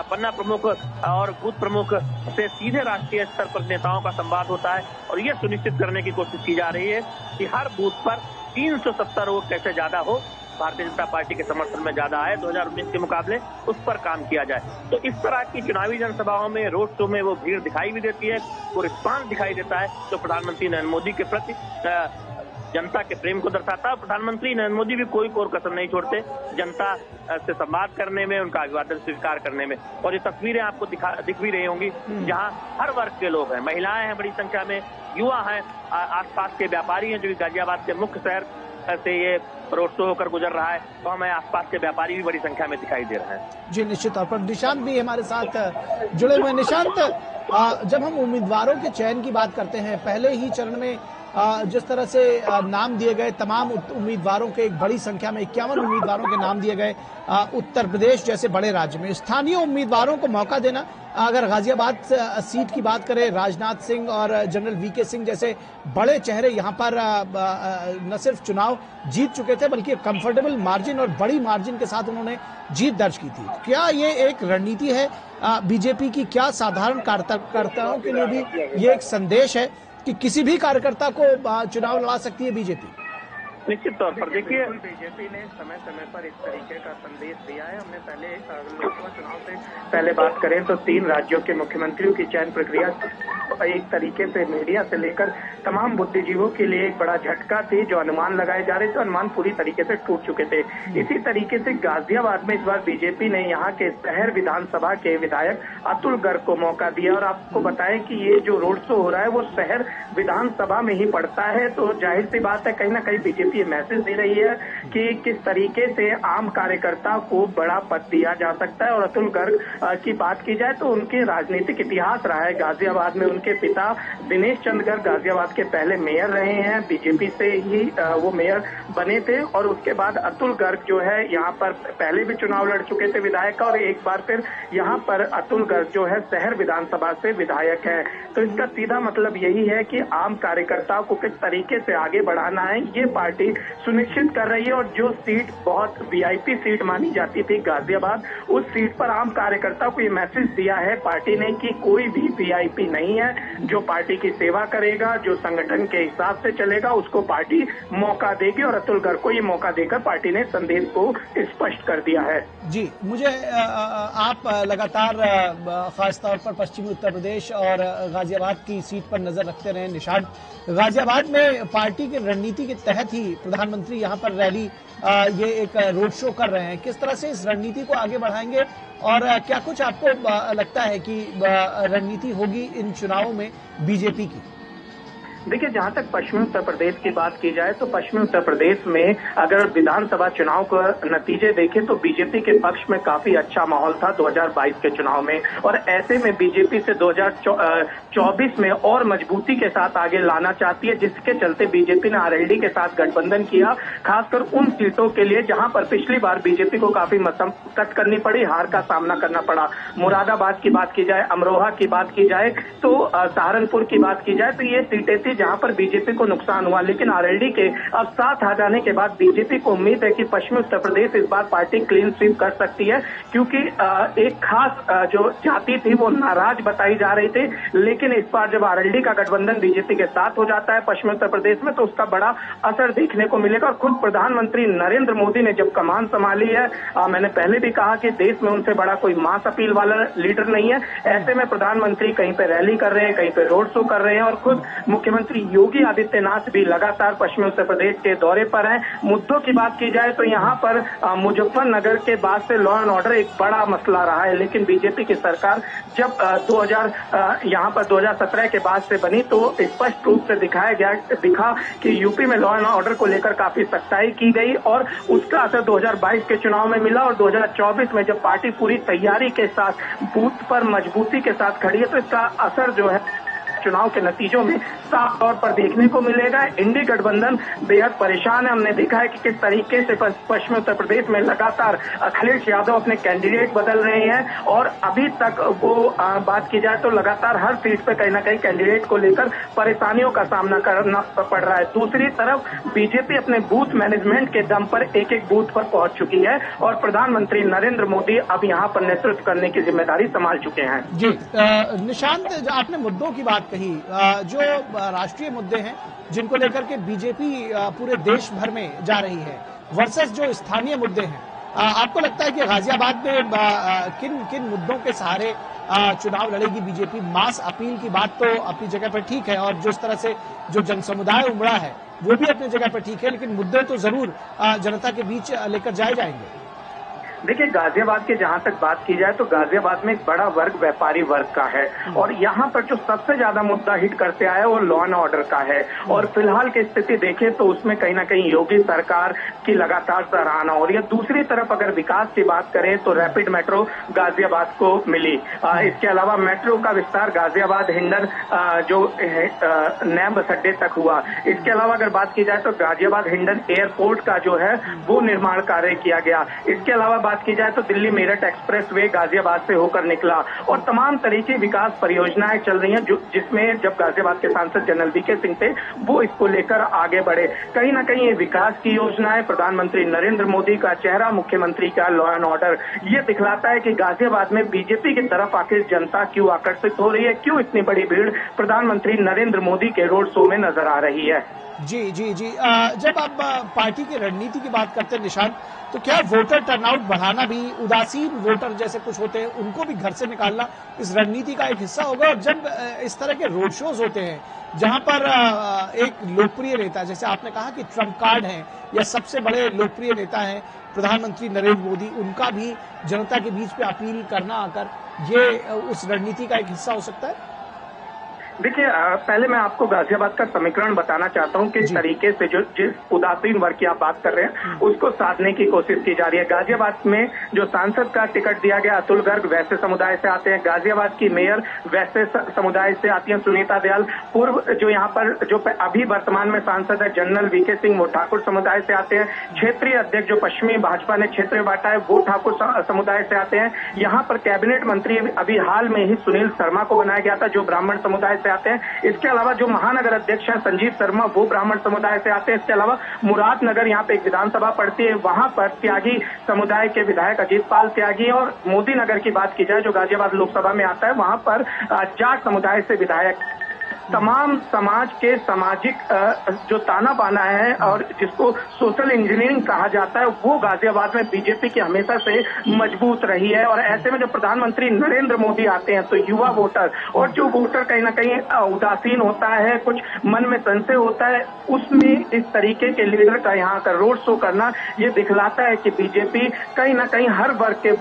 पन्ना प्रमुख और बूथ प्रमुख से सीधे राष्ट्रीय स्तर पर नेताओं का संवाद होता है और ये सुनिश्चित करने की कोशिश की जा रही है कि हर बूथ पर 370 वोट कैसे ज्यादा हो, भारतीय जनता पार्टी के समर्थन में ज्यादा आए 2019 के मुकाबले, उस पर काम किया जाए। तो इस तरह की चुनावी जनसभाओं में, रोड शो में वो भीड़ दिखाई भी देती है, वो रिस्पांस दिखाई देता है जो प्रधानमंत्री नरेंद्र मोदी के प्रति जनता के प्रेम को दर्शाता है। प्रधानमंत्री नरेंद्र मोदी भी कोई कोर कसर नहीं छोड़ते जनता से संवाद करने में, उनका अभिवादन स्वीकार करने में। और ये तस्वीरें आपको दिख भी रही होंगी जहां हर वर्ग के लोग हैं, महिलाएं हैं बड़ी संख्या में, युवा हैं, आसपास के व्यापारी हैं, जो गाजियाबाद के मुख्य शहर से ये रोड शो होकर गुजर रहा है, तो हमें आसपास के व्यापारी भी बड़ी संख्या में दिखाई दे रहे हैं। जी निश्चित तौर पर निशांत भी हमारे साथ जुड़े हुए। निशांत, जब हम उम्मीदवारों के चयन की बात करते हैं, पहले ही चरण में जिस तरह से नाम दिए गए, तमाम उम्मीदवारों के एक बड़ी संख्या में 51 उम्मीदवारों के नाम दिए गए उत्तर प्रदेश जैसे बड़े राज्य में, स्थानीय उम्मीदवारों को मौका देना। अगर गाजियाबाद सीट की बात करें, राजनाथ सिंह और जनरल वीके सिंह जैसे बड़े चेहरे यहाँ पर न सिर्फ चुनाव जीत चुके थे बल्कि कंफर्टेबल मार्जिन और बड़ी मार्जिन के साथ उन्होंने जीत दर्ज की थी। क्या ये एक रणनीति है बीजेपी की? क्या साधारण कार्यकर्ताओं के लिए भी ये एक संदेश है कि किसी भी कार्यकर्ता को चुनाव लड़ा सकती है बीजेपी? निश्चित तौर पर देखिए, बीजेपी ने समय समय पर इस तरीके का संदेश दिया है। हमने पहले लोकसभा चुनाव से पहले बात करें तो 3 राज्यों के मुख्यमंत्रियों की चयन प्रक्रिया एक तरीके से मीडिया से लेकर तमाम बुद्धिजीवों के लिए एक बड़ा झटका थी। जो अनुमान लगाए जा रहे थे, अनुमान पूरी तरीके से टूट चुके थे। इसी तरीके से गाजियाबाद में इस बार बीजेपी ने यहाँ के शहर विधानसभा के विधायक अतुल गर्ग को मौका दिया। और आपको बताएं कि ये जो रोड शो हो रहा है वो शहर विधानसभा में ही पड़ता है, तो जाहिर सी बात है कहीं ना कहीं बीजेपी ये मैसेज दे रही है कि किस तरीके से आम कार्यकर्ता को बड़ा पद दिया जा सकता है। और अतुल गर्ग की बात की जाए तो उनके राजनीतिक इतिहास रहा है गाजियाबाद में। उनके पिता दिनेश चंद्र गर्ग गाजियाबाद के पहले मेयर रहे हैं, बीजेपी से ही वो मेयर बने थे। और उसके बाद अतुल गर्ग जो है यहाँ पर पहले भी चुनाव लड़ चुके थे विधायक का, और एक बार फिर यहाँ पर अतुल गर्ग जो है शहर विधानसभा से विधायक है। तो इसका सीधा मतलब यही है कि आम कार्यकर्ताओं को किस तरीके से आगे बढ़ाना है ये पार्टी सुनिश्चित कर रही है। और जो सीट बहुत वीआईपी सीट मानी जाती थी गाजियाबाद, उस सीट पर आम कार्यकर्ताओं को ये मैसेज दिया है पार्टी ने कि कोई भी वीआईपी नहीं है। जो पार्टी की सेवा करेगा, जो संगठन के हिसाब से चलेगा, उसको पार्टी मौका देगी। और अतुल गर्ग को ये मौका देकर पार्टी ने संदेश को स्पष्ट कर दिया है। जी, मुझे आप लगातार खासतौर पर पश्चिमी उत्तर प्रदेश और गाजियाबाद की सीट पर नजर रखते रहे निशान। गाजियाबाद में पार्टी की रणनीति के तहत ही प्रधानमंत्री यहाँ पर रैली ये एक रोड शो कर रहे हैं। किस तरह से इस रणनीति को आगे बढ़ाएंगे और क्या कुछ आपको लगता है कि रणनीति होगी इन चुनावों में बीजेपी की? देखिए, जहां तक पश्चिमी उत्तर प्रदेश की बात की जाए तो पश्चिमी उत्तर प्रदेश में अगर विधानसभा चुनाव का नतीजे देखें तो बीजेपी के पक्ष में काफी अच्छा माहौल था 2022 के चुनाव में। और ऐसे में बीजेपी से 2024 में और मजबूती के साथ आगे लाना चाहती है, जिसके चलते बीजेपी ने आरएलडी के साथ गठबंधन किया, खासकर उन सीटों के लिए जहां पर पिछली बार बीजेपी को काफी मशक्कत करनी पड़ी, हार का सामना करना पड़ा। मुरादाबाद की बात की जाए, अमरोहा की बात की जाए, तो सहारनपुर की बात की जाए, तो ये सीटें थी जहां पर बीजेपी को नुकसान हुआ। लेकिन आरएलडी के अब साथ आ जाने के बाद बीजेपी को उम्मीद है कि पश्चिमी उत्तर प्रदेश इस बार पार्टी क्लीन स्वीप कर सकती है, क्योंकि एक खास जो जाति थी वो नाराज बताई जा रही थी। लेकिन इस बार जब आरएलडी का गठबंधन बीजेपी के साथ हो जाता है पश्चिमी उत्तर प्रदेश में, तो उसका बड़ा असर देखने को मिलेगा। और खुद प्रधानमंत्री नरेंद्र मोदी ने जब कमान संभाली है, मैंने पहले भी कहा कि देश में उनसे बड़ा कोई मास अपील वाला लीडर नहीं है। ऐसे में प्रधानमंत्री कहीं पे रैली कर रहे हैं, कहीं पे रोड शो कर रहे हैं, और खुद मुख्यमंत्री योगी आदित्यनाथ भी लगातार पश्चिमी उत्तर प्रदेश के दौरे पर हैं। मुद्दों की बात की जाए तो यहाँ पर मुजफ्फरनगर के बाद से लॉ एंड ऑर्डर एक बड़ा मसला रहा है। लेकिन बीजेपी की सरकार जब 2017 के बाद से बनी तो स्पष्ट रूप से दिखा कि यूपी में लॉ एंड ऑर्डर को लेकर काफी सख्ताई की गई, और उसका असर 2022 के चुनाव में मिला। और 2024 में जब पार्टी पूरी तैयारी के साथ बूथ पर मजबूती के साथ खड़ी है, तो इसका असर जो है चुनाव के नतीजों में साफ तौर पर देखने को मिलेगा। इंडी गठबंधन बेहद परेशान है। हमने देखा है कि किस तरीके से पश्चिमी उत्तर प्रदेश में लगातार अखिलेश यादव अपने कैंडिडेट बदल रहे हैं, और अभी तक वो बात की जाए तो लगातार हर सीट पे कहीं ना कहीं कैंडिडेट को लेकर परेशानियों का सामना करना पड़ रहा है। दूसरी तरफ बीजेपी अपने बूथ मैनेजमेंट के दम पर एक एक बूथ पर पहुंच चुकी है, और प्रधानमंत्री नरेंद्र मोदी अब यहाँ पर नेतृत्व करने की जिम्मेदारी संभाल चुके हैं। जी, निशांत, आपने मुद्दों की बात कही, जो राष्ट्रीय मुद्दे हैं जिनको लेकर के बीजेपी पूरे देश भर में जा रही है, वर्सेस जो स्थानीय मुद्दे हैं, आपको लगता है कि गाजियाबाद में किन किन मुद्दों के सहारे चुनाव लड़ेगी बीजेपी? मास अपील की बात तो अपनी जगह पर ठीक है, और जिस तरह से जो जन समुदाय उमड़ा है वो भी अपनी जगह पर ठीक है, लेकिन मुद्दे तो जरूर जनता के बीच लेकर जाए जाएंगे। देखिए, गाजियाबाद की जहां तक बात की जाए तो गाजियाबाद में एक बड़ा वर्ग व्यापारी वर्ग का है, और यहाँ पर जो सबसे ज्यादा मुद्दा हिट करते आया वो लॉ एंड ऑर्डर का है। और फिलहाल की स्थिति देखें तो उसमें कहीं ना कहीं योगी सरकार की लगातार सराहना हो रही है। दूसरी तरफ अगर विकास की बात करें तो रैपिड मेट्रो गाजियाबाद को मिली। इसके अलावा मेट्रो का विस्तार गाजियाबाद हिंडन जो नए बस अड्डे तक हुआ। इसके अलावा अगर बात की जाए तो गाजियाबाद हिंडन एयरपोर्ट का जो है वो निर्माण कार्य किया गया। इसके अलावा बात की जाए तो दिल्ली मेरठ एक्सप्रेस वे गाजियाबाद से होकर निकला, और तमाम तरह की विकास परियोजनाएं चल रही हैं, जिसमें जब गाजियाबाद के सांसद जनरल वीके सिंह थे वो इसको लेकर आगे बढ़े। कहीं ना कहीं ये विकास की योजनाएं, प्रधानमंत्री नरेंद्र मोदी का चेहरा, मुख्यमंत्री का लॉ एंड ऑर्डर, ये दिखलाता है कि गाजियाबाद में बीजेपी की तरफ आखिर जनता क्यों आकर्षित हो रही है, क्यों इतनी बड़ी भीड़ प्रधानमंत्री नरेंद्र मोदी के रोड शो में नजर आ रही है। जी जी जी जब आप पार्टी की रणनीति की बात करते हैं निशांत, तो क्या वोटर टर्नआउट बढ़ाना भी, उदासीन वोटर जैसे कुछ होते हैं उनको भी घर से निकालना इस रणनीति का एक हिस्सा होगा? और जब इस तरह के रोड शोज होते हैं जहां पर एक लोकप्रिय नेता, जैसे आपने कहा कि ट्रम्प कार्ड हैं या सबसे बड़े लोकप्रिय नेता हैं प्रधानमंत्री नरेंद्र मोदी, उनका भी जनता के बीच पे अपील करना आकर, ये उस रणनीति का एक हिस्सा हो सकता है? देखिए, पहले मैं आपको गाजियाबाद का समीकरण बताना चाहता हूं कि इस तरीके से जो जिस उदासीन वर्ग की आप बात कर रहे हैं उसको साधने की कोशिश की जा रही है। गाजियाबाद में जो सांसद का टिकट दिया गया अतुल गर्ग वैसे समुदाय से आते हैं, गाजियाबाद की मेयर वैसे समुदाय से आती हैं, सुनीता दयाल पूर्व जो यहाँ पर जो अभी वर्तमान में सांसद है जनरल वीके सिंह वो ठाकुर समुदाय से आते हैं, क्षेत्रीय अध्यक्ष जो पश्चिमी भाजपा ने क्षेत्र बांटा है वो ठाकुर समुदाय से आते हैं। यहाँ पर कैबिनेट मंत्री अभी हाल में ही सुनील शर्मा को बनाया गया था जो ब्राह्मण समुदाय से आते हैं। इसके अलावा जो महानगर अध्यक्ष हैं संजीव शर्मा वो ब्राह्मण समुदाय से आते हैं। इसके अलावा मुरादनगर यहाँ पे एक विधानसभा पड़ती है, वहां पर त्यागी समुदाय के विधायक अजीत पाल त्यागी, और मोदी नगर की बात की जाए जो गाजियाबाद लोकसभा में आता है वहां पर जाट समुदाय से विधायक। तमाम समाज के सामाजिक जो ताना बाना है और जिसको सोशल इंजीनियरिंग कहा जाता है वो गाजियाबाद में बीजेपी की हमेशा से मजबूत रही है। और ऐसे में जब प्रधानमंत्री नरेंद्र मोदी आते हैं तो युवा वोटर और जो वोटर कहीं ना कहीं उदासीन होता है, कुछ मन में संशय होता है, उसमें इस तरीके के लीडर का यहाँ का रोड शो करना ये दिखलाता है कि बीजेपी कहीं ना कहीं हर वर्ग के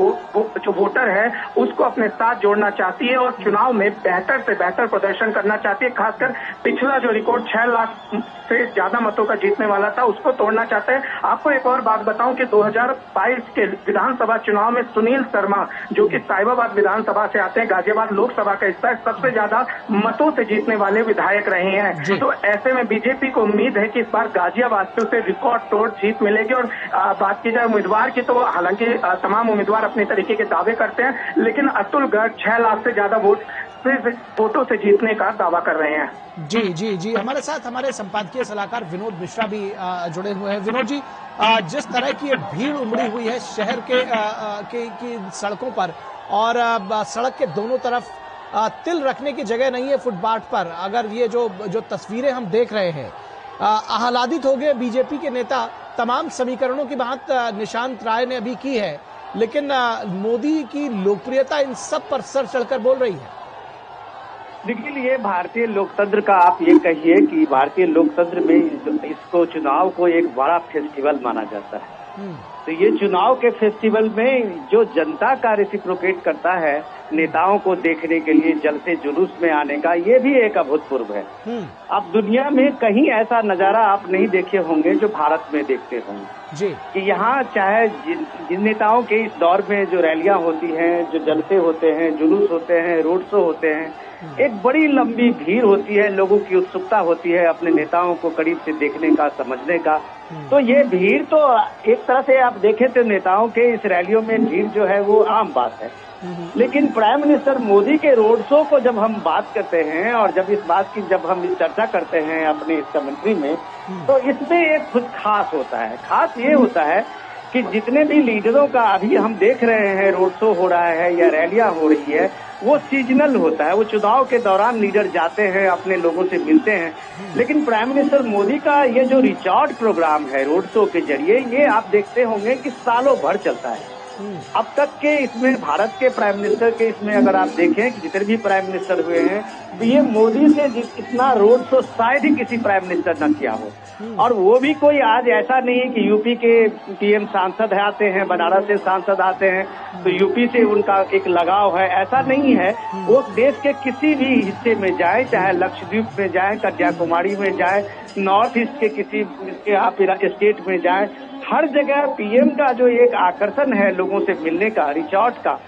जो वोटर है उसको अपने साथ जोड़ना चाहती है और चुनाव में बेहतर से बेहतर प्रदर्शन करना चाहती है। खासकर पिछला जो रिकॉर्ड 6 लाख से ज्यादा मतों का जीतने वाला था उसको तोड़ना चाहते हैं। आपको एक और बात बताऊं कि 2022 के विधानसभा चुनाव में सुनील शर्मा जो कि साहिबाबाद विधानसभा से आते हैं, गाजियाबाद लोकसभा का हिस्सा है, सबसे ज्यादा मतों से जीतने वाले विधायक रहे हैं। तो ऐसे में बीजेपी को उम्मीद है कि इस बार गाजियाबाद से उसे रिकॉर्ड तोड़ जीत मिलेगी। और बात की जाए उम्मीदवार की तो हालांकि तमाम उम्मीदवार अपने तरीके के दावे करते हैं, लेकिन अतुल गर्ग 6 लाख से ज्यादा वोटों से जीतने का दावा कर रहे हैं। जी जी जी हमारे साथ हमारे संपादकीय सलाहकार विनोद मिश्रा भी जुड़े हुए हैं। विनोद जी, जिस तरह की भीड़ उमड़ी हुई है शहर की सड़कों पर और सड़क के दोनों तरफ तिल रखने की जगह नहीं है फुटपाथ पर, अगर ये जो तस्वीरें हम देख रहे हैं, आह्लादित हो गए बीजेपी के नेता। तमाम समीकरणों की बात निशांत राय ने अभी की है, लेकिन मोदी की लोकप्रियता इन सब पर सर चढ़कर बोल रही है। देखिए, ये भारतीय लोकतंत्र का आप ये कहिए कि भारतीय लोकतंत्र में इसको चुनाव को एक बड़ा फेस्टिवल माना जाता है। तो ये चुनाव के फेस्टिवल में जो जनता का रेसिप्रोकेट करता है नेताओं को देखने के लिए जलते जुलूस में आने का, ये भी एक अभूतपूर्व है। अब दुनिया में कहीं ऐसा नजारा आप नहीं देखे होंगे जो भारत में देखते होंगे जी, कि यहाँ चाहे जिन नेताओं के इस दौर में जो रैलियां होती हैं, जो जलसे होते हैं, जुलूस होते हैं, रोड शो होते हैं, एक बड़ी लंबी भीड़ होती है, लोगों की उत्सुकता होती है अपने नेताओं को करीब से देखने का, समझने का। तो ये भीड़ तो एक तरह से आप देखें तो नेताओं के इस रैलियों में भीड़ जो है वो आम बात है। लेकिन प्राइम मिनिस्टर मोदी के रोड शो को जब हम बात करते हैं और जब इस बात की जब हम चर्चा करते हैं अपने इस कमेंट्री में, तो इसमें एक कुछ खास होता है। खास ये होता है कि जितने भी लीडरों का अभी हम देख रहे हैं रोड शो हो रहा है या रैलियां हो रही है, वो सीजनल होता है। वो चुनाव के दौरान लीडर जाते हैं, अपने लोगों से मिलते हैं। लेकिन प्राइम मिनिस्टर मोदी का ये जो रिचार्ज प्रोग्राम है रोड शो के जरिए, ये आप देखते होंगे कि सालों भर चलता है। अब तक के इसमें भारत के प्राइम मिनिस्टर के इसमें अगर आप देखें कि जितने भी प्राइम मिनिस्टर हुए हैं, पीएम मोदी से इतना रोड शो शायद ही किसी प्राइम मिनिस्टर न किया हो। और वो भी कोई आज ऐसा नहीं है कि यूपी के पीएम सांसद आते हैं, बनारस से सांसद आते हैं तो यूपी से उनका एक लगाव है, ऐसा नहीं है। वो देश के किसी भी हिस्से में जाए, चाहे लक्षद्वीप में जाए, कन्याकुमारी में जाए, नॉर्थ ईस्ट के किसी आप स्टेट में जाए, हर जगह पीएम का जो एक आकर्षण है लोगों से मिलने का, रिचॉर्ज का,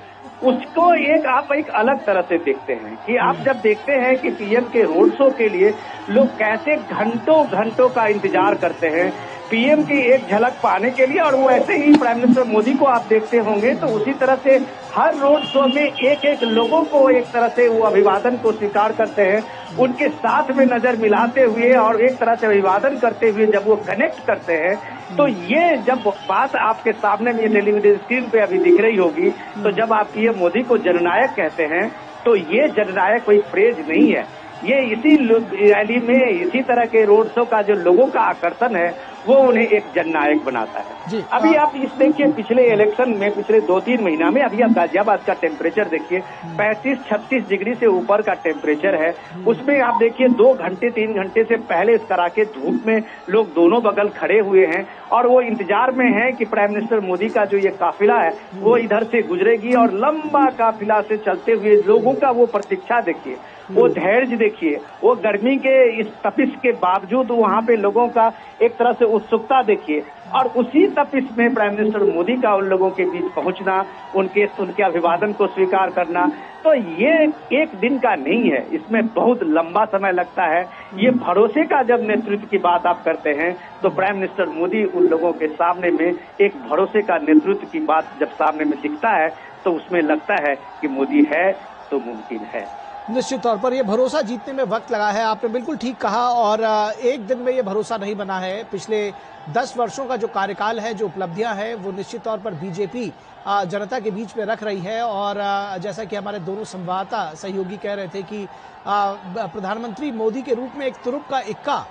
उसको आप एक अलग तरह से देखते हैं कि आप जब देखते हैं कि पीएम के रोड शो के लिए लोग कैसे घंटों घंटों का इंतजार करते हैं पीएम की एक झलक पाने के लिए। और वो ऐसे ही प्राइम मिनिस्टर मोदी को आप देखते होंगे तो उसी तरह से हर रोड शो में एक एक लोगों को एक तरह से वो अभिवादन को स्वीकार करते हैं, उनके साथ में नजर मिलाते हुए और एक तरह से अभिवादन करते हुए जब वो कनेक्ट करते हैं, तो ये जब बात आपके सामने में टेलीविजन स्क्रीन पे अभी दिख रही होगी, तो जब आप पीएम मोदी को जननायक कहते हैं तो ये जननायक कोई फ्रेज नहीं है, ये इसी रैली में, इसी तरह के रोड शो का जो लोगों का आकर्षण है वो उन्हें एक जननायक बनाता है। अभी आप इस देखिए, पिछले इलेक्शन में पिछले 2-3 महीना में अभी आप गाजियाबाद का टेम्परेचर देखिए, 35-36 डिग्री से ऊपर का टेम्परेचर है। उसमें आप देखिए 2 घंटे 3 घंटे से पहले इस कड़ाके धूप में लोग दोनों बगल खड़े हुए हैं और वो इंतजार में है कि प्राइम मिनिस्टर मोदी का जो ये काफिला है वो इधर से गुजरेगी, और लंबा काफिला से चलते हुए लोगों का वो प्रतीक्षा देखिए, वो धैर्य देखिए, वो गर्मी के इस तपिश के बावजूद वहाँ पे लोगों का एक तरह से उत्सुकता देखिए, और उसी तपिश में प्राइम मिनिस्टर मोदी का उन लोगों के बीच पहुंचना, उनके अभिवादन को स्वीकार करना, तो ये एक दिन का नहीं है, इसमें बहुत लंबा समय लगता है। ये भरोसे का जब नेतृत्व की बात आप करते हैं तो प्राइम मिनिस्टर मोदी उन लोगों के सामने में एक भरोसे का नेतृत्व की बात जब सामने में दिखता है तो उसमें लगता है कि मोदी है तो मुमकिन है। निश्चित तौर पर यह भरोसा जीतने में वक्त लगा है, आपने बिल्कुल ठीक कहा, और एक दिन में यह भरोसा नहीं बना है। पिछले 10 वर्षों का जो कार्यकाल है, जो उपलब्धियां हैं, वो निश्चित तौर पर बीजेपी जनता के बीच में रख रही है। और जैसा कि हमारे दोनों संवाददाता सहयोगी कह रहे थे कि प्रधानमंत्री मोदी के रूप में एक तुरुप का इक्का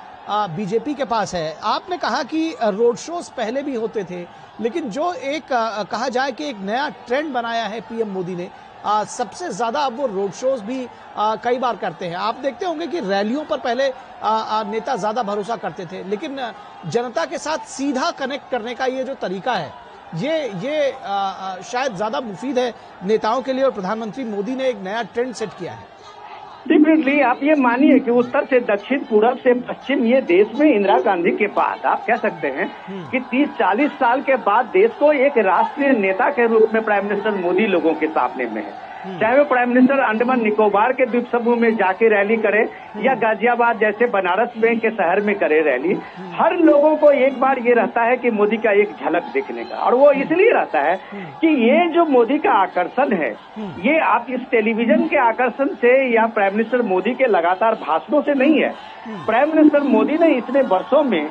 बीजेपी के पास है। आपने कहा कि रोड शोज पहले भी होते थे, लेकिन जो एक कहा जाए कि एक नया ट्रेंड बनाया है पीएम मोदी ने, सबसे ज्यादा अब वो रोड शोज भी कई बार करते हैं। आप देखते होंगे कि रैलियों पर पहले नेता ज्यादा भरोसा करते थे, लेकिन जनता के साथ सीधा कनेक्ट करने का ये जो तरीका है, ये शायद ज्यादा मुफीद है नेताओं के लिए, और प्रधानमंत्री मोदी ने एक नया ट्रेंड सेट किया है। डेफिनेटली आप ये मानिए कि उत्तर से दक्षिण, पूरब से पश्चिम, ये देश में इंदिरा गांधी के बाद आप कह सकते हैं कि 30-40 साल के बाद देश को एक राष्ट्रीय नेता के रूप में प्राइम मिनिस्टर मोदी लोगों के सामने में है। चाहे वो प्राइम मिनिस्टर अंडमान निकोबार के द्वीप समूह में जाके रैली करे या गाजियाबाद जैसे बनारस में के शहर में करे रैली, हर लोगों को एक बार ये रहता है कि मोदी का एक झलक देखने का, और वो इसलिए रहता है कि ये जो मोदी का आकर्षण है, ये आप इस टेलीविजन के आकर्षण से या प्राइम मिनिस्टर मोदी के लगातार भाषणों से नहीं है। प्राइम मिनिस्टर मोदी ने इतने वर्षों में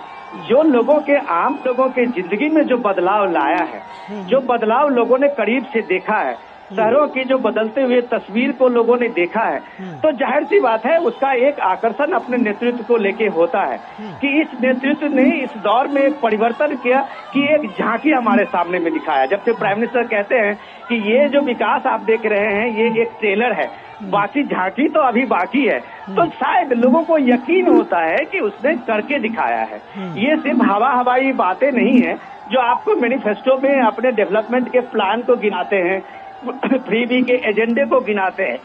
जो लोगों के, आम लोगों के जिंदगी में जो बदलाव लाया है, जो बदलाव लोगों ने करीब से देखा है, शहरों की जो बदलते हुए तस्वीर को लोगों ने देखा है, तो जाहिर सी बात है उसका एक आकर्षण अपने नेतृत्व को लेके होता है कि इस नेतृत्व ने इस दौर में एक परिवर्तन किया कि एक झांकी हमारे सामने में दिखाया। जब से प्राइम मिनिस्टर कहते हैं कि ये जो विकास आप देख रहे हैं ये एक ट्रेलर है, बाकी झांकी तो अभी बाकी है, तो शायद लोगों को यकीन होता है कि उसने करके दिखाया है। ये सिर्फ हवाई बातें नहीं है जो आपको मैनिफेस्टो में अपने डेवलपमेंट के प्लान को गिनाते हैं, 3B के एजेंडे को गिनाते हैं।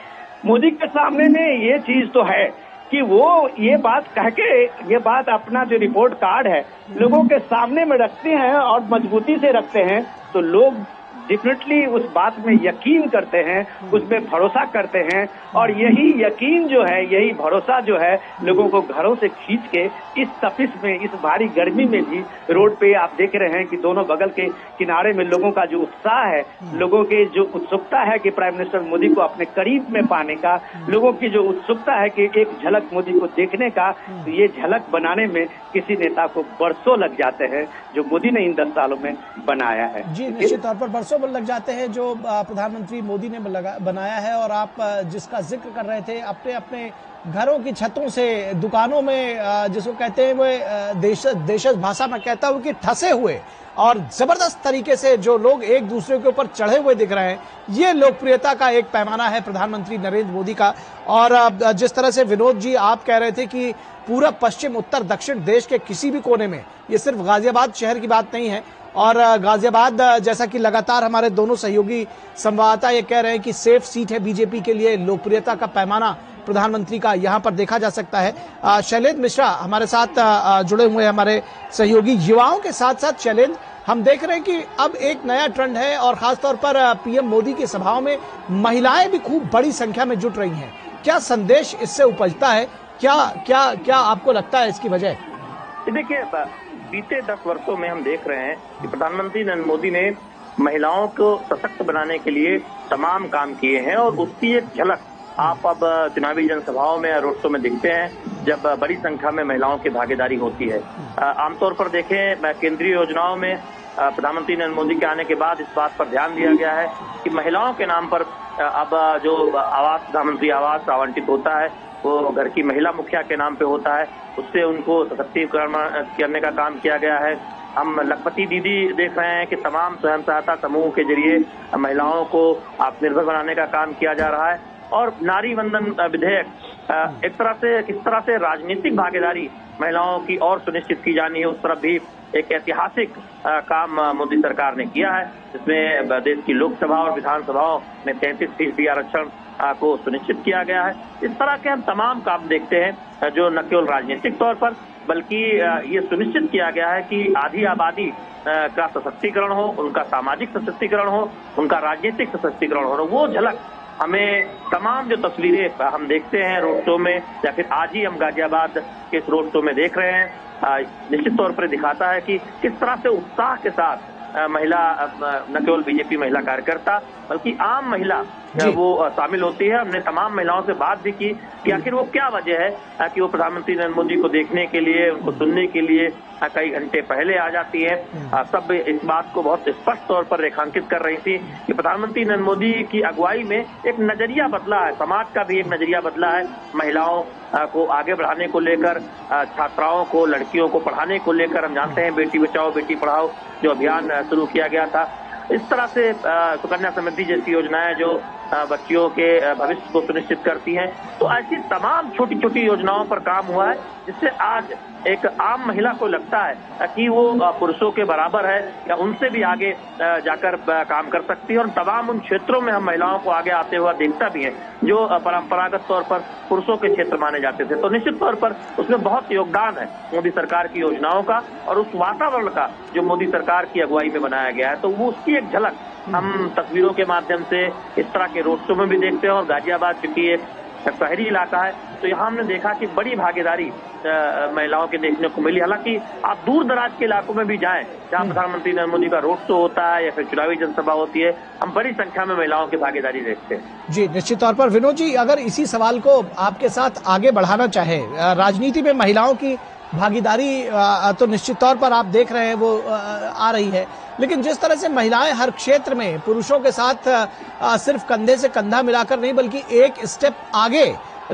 मोदी के सामने में ये चीज तो है कि वो ये बात कह के, ये बात अपना जो रिपोर्ट कार्ड है लोगों के सामने में रखते हैं और मजबूती से रखते हैं, तो लोग डेफिनेटली उस बात में यकीन करते हैं, उसमें भरोसा करते हैं, और यही यकीन जो है, यही भरोसा जो है लोगों को घरों से खींच के इस तपिश में, इस भारी गर्मी में भी रोड पे आप देख रहे हैं कि दोनों बगल के किनारे में लोगों का जो उत्साह है, लोगों के जो उत्सुकता है कि प्राइम मिनिस्टर मोदी को अपने करीब में पाने का, लोगों की जो उत्सुकता है कि एक झलक मोदी को देखने का, तो ये झलक बनाने में किसी नेता को बरसों लग जाते हैं, जो मोदी ने इन 10 सालों में बनाया है। जी, निश्चित तौर पर बरसों लग जाते हैं जो प्रधानमंत्री मोदी ने बनाया है। और आप जिसका जिक्र कर रहे थे, अपने अपने घरों की छतों से, दुकानों में, जिसको कहते हैं वो देशज भाषा में कहता हूं कि ठसे हुए और जबरदस्त तरीके से जो लोग एक दूसरे के ऊपर चढ़े हुए दिख रहे हैं, ये लोकप्रियता का एक पैमाना है प्रधानमंत्री नरेंद्र मोदी का। और जिस तरह से विनोद जी आप कह रहे थे कि पूरब, पश्चिम, उत्तर, दक्षिण देश के किसी भी कोने में, ये सिर्फ गाजियाबाद शहर की बात नहीं है, और गाजियाबाद जैसा कि लगातार हमारे दोनों सहयोगी संवाददाता ये कह रहे हैं कि सेफ सीट है बीजेपी के लिए, लोकप्रियता का पैमाना प्रधानमंत्री का यहां पर देखा जा सकता है। शैलेंद्र मिश्रा हमारे साथ जुड़े हुए हमारे सहयोगी, युवाओं के साथ साथ शैलेंद्र, हम देख रहे हैं कि अब एक नया ट्रेंड है और खासतौर पर पीएम मोदी की सभाओं में महिलाएं भी खूब बड़ी संख्या में जुट रही हैं। क्या संदेश इससे उपजता है? क्या आपको लगता है इसकी वजह? देखिए, बीते 10 वर्षों में हम देख रहे हैं कि प्रधानमंत्री नरेंद्र मोदी ने महिलाओं को सशक्त बनाने के लिए तमाम काम किए हैं, और उसकी एक झलक आप अब चुनावी जनसभाओं में, रोड शो में दिखते हैं, जब बड़ी संख्या में महिलाओं की भागीदारी होती है। आमतौर पर देखें, केंद्रीय योजनाओं में प्रधानमंत्री नरेंद्र मोदी के आने के बाद इस बात पर ध्यान दिया गया है कि महिलाओं के नाम पर अब जो आवास, प्रधानमंत्री आवास आवंटित होता है, वो घर की महिला मुखिया के नाम पे होता है, उससे उनको सशक्तिकरण करने का काम किया गया है। हम लखपति दीदी देख रहे हैं कि तमाम स्वयं सहायता समूह के जरिए महिलाओं को आत्मनिर्भर बनाने का काम किया जा रहा है। और नारी वंदन विधेयक एक तरह से किस तरह से राजनीतिक भागीदारी महिलाओं की और सुनिश्चित की जानी है, उस तरफ भी एक ऐतिहासिक काम मोदी सरकार ने किया है, जिसमें देश की लोकसभा और विधानसभाओं में 33% आरक्षण को सुनिश्चित किया गया है। इस तरह के हम तमाम काम देखते हैं जो न केवल राजनीतिक तौर पर बल्कि ये सुनिश्चित किया गया है कि आधी आबादी का सशक्तिकरण हो, उनका सामाजिक सशक्तिकरण हो, उनका राजनीतिक सशक्तिकरण हो। वो झलक हमें तमाम जो तस्वीरें हम देखते हैं रोड शो में, या फिर आज ही हम गाजियाबाद के इस रोड शो में देख रहे हैं, निश्चित तौर पर दिखाता है कि किस तरह से उत्साह के साथ महिला, न केवल बीजेपी महिला कार्यकर्ता बल्कि आम महिला वो शामिल होती है। हमने तमाम महिलाओं से बात भी की कि आखिर वो क्या वजह है कि वो प्रधानमंत्री नरेंद्र मोदी को देखने के लिए, उनको सुनने के लिए कई घंटे पहले आ जाती है। सब इस बात को बहुत स्पष्ट तौर पर रेखांकित कर रही थी कि प्रधानमंत्री नरेंद्र मोदी की अगुवाई में एक नजरिया बदला है, समाज का भी एक नजरिया बदला है। महिलाओं को आगे बढ़ाने को लेकर, छात्राओं को, लड़कियों को पढ़ाने को लेकर, हम जानते हैं बेटी बचाओ बेटी पढ़ाओ जो अभियान शुरू किया गया था, इस तरह से सुकन्या समृद्धि जैसी योजनाएं जो बच्चियों के भविष्य को सुनिश्चित करती हैं, तो ऐसी तमाम छोटी छोटी योजनाओं पर काम हुआ है, जिससे आज एक आम महिला को लगता है कि वो पुरुषों के बराबर है या उनसे भी आगे जाकर काम कर सकती है। और तमाम उन क्षेत्रों में हम महिलाओं को आगे आते हुआ देखता भी है जो परंपरागत तौर पर पुरुषों के क्षेत्र माने जाते थे। तो निश्चित तौर पर उसमें बहुत योगदान है मोदी सरकार की योजनाओं का और उस वातावरण का जो मोदी सरकार की अगुवाई में बनाया गया है। तो वो उसकी एक झलक हम तस्वीरों के माध्यम से इस तरह के रोड शो में भी देखते हैं। और गाजियाबाद चूंकि एक शहरी इलाका है, तो यहाँ हमने देखा कि बड़ी भागीदारी महिलाओं के देखने को मिली। हालांकि आप दूर दराज के इलाकों में भी जाएं, जहाँ प्रधानमंत्री नरेंद्र मोदी का रोड शो होता है या फिर चुनावी जनसभा होती है, हम बड़ी संख्या में महिलाओं की भागीदारी देखते हैं। जी, निश्चित तौर पर। विनोद जी, अगर इसी सवाल को आपके साथ आगे बढ़ाना चाहे, राजनीति में महिलाओं की भागीदारी तो निश्चित तौर पर आप देख रहे हैं वो आ रही है, लेकिन जिस तरह से महिलाएं हर क्षेत्र में पुरुषों के साथ सिर्फ कंधे से कंधा मिलाकर नहीं बल्कि एक स्टेप आगे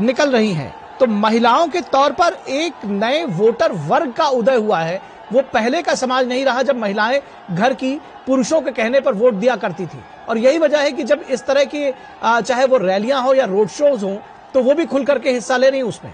निकल रही हैं, तो महिलाओं के तौर पर एक नए वोटर वर्ग का उदय हुआ है। वो पहले का समाज नहीं रहा जब महिलाएं घर की पुरुषों के कहने पर वोट दिया करती थी। और यही वजह है कि जब इस तरह की चाहे वो रैलियां हो या रोड शोज हो, तो वो भी खुल करके हिस्सा ले रही उसमें।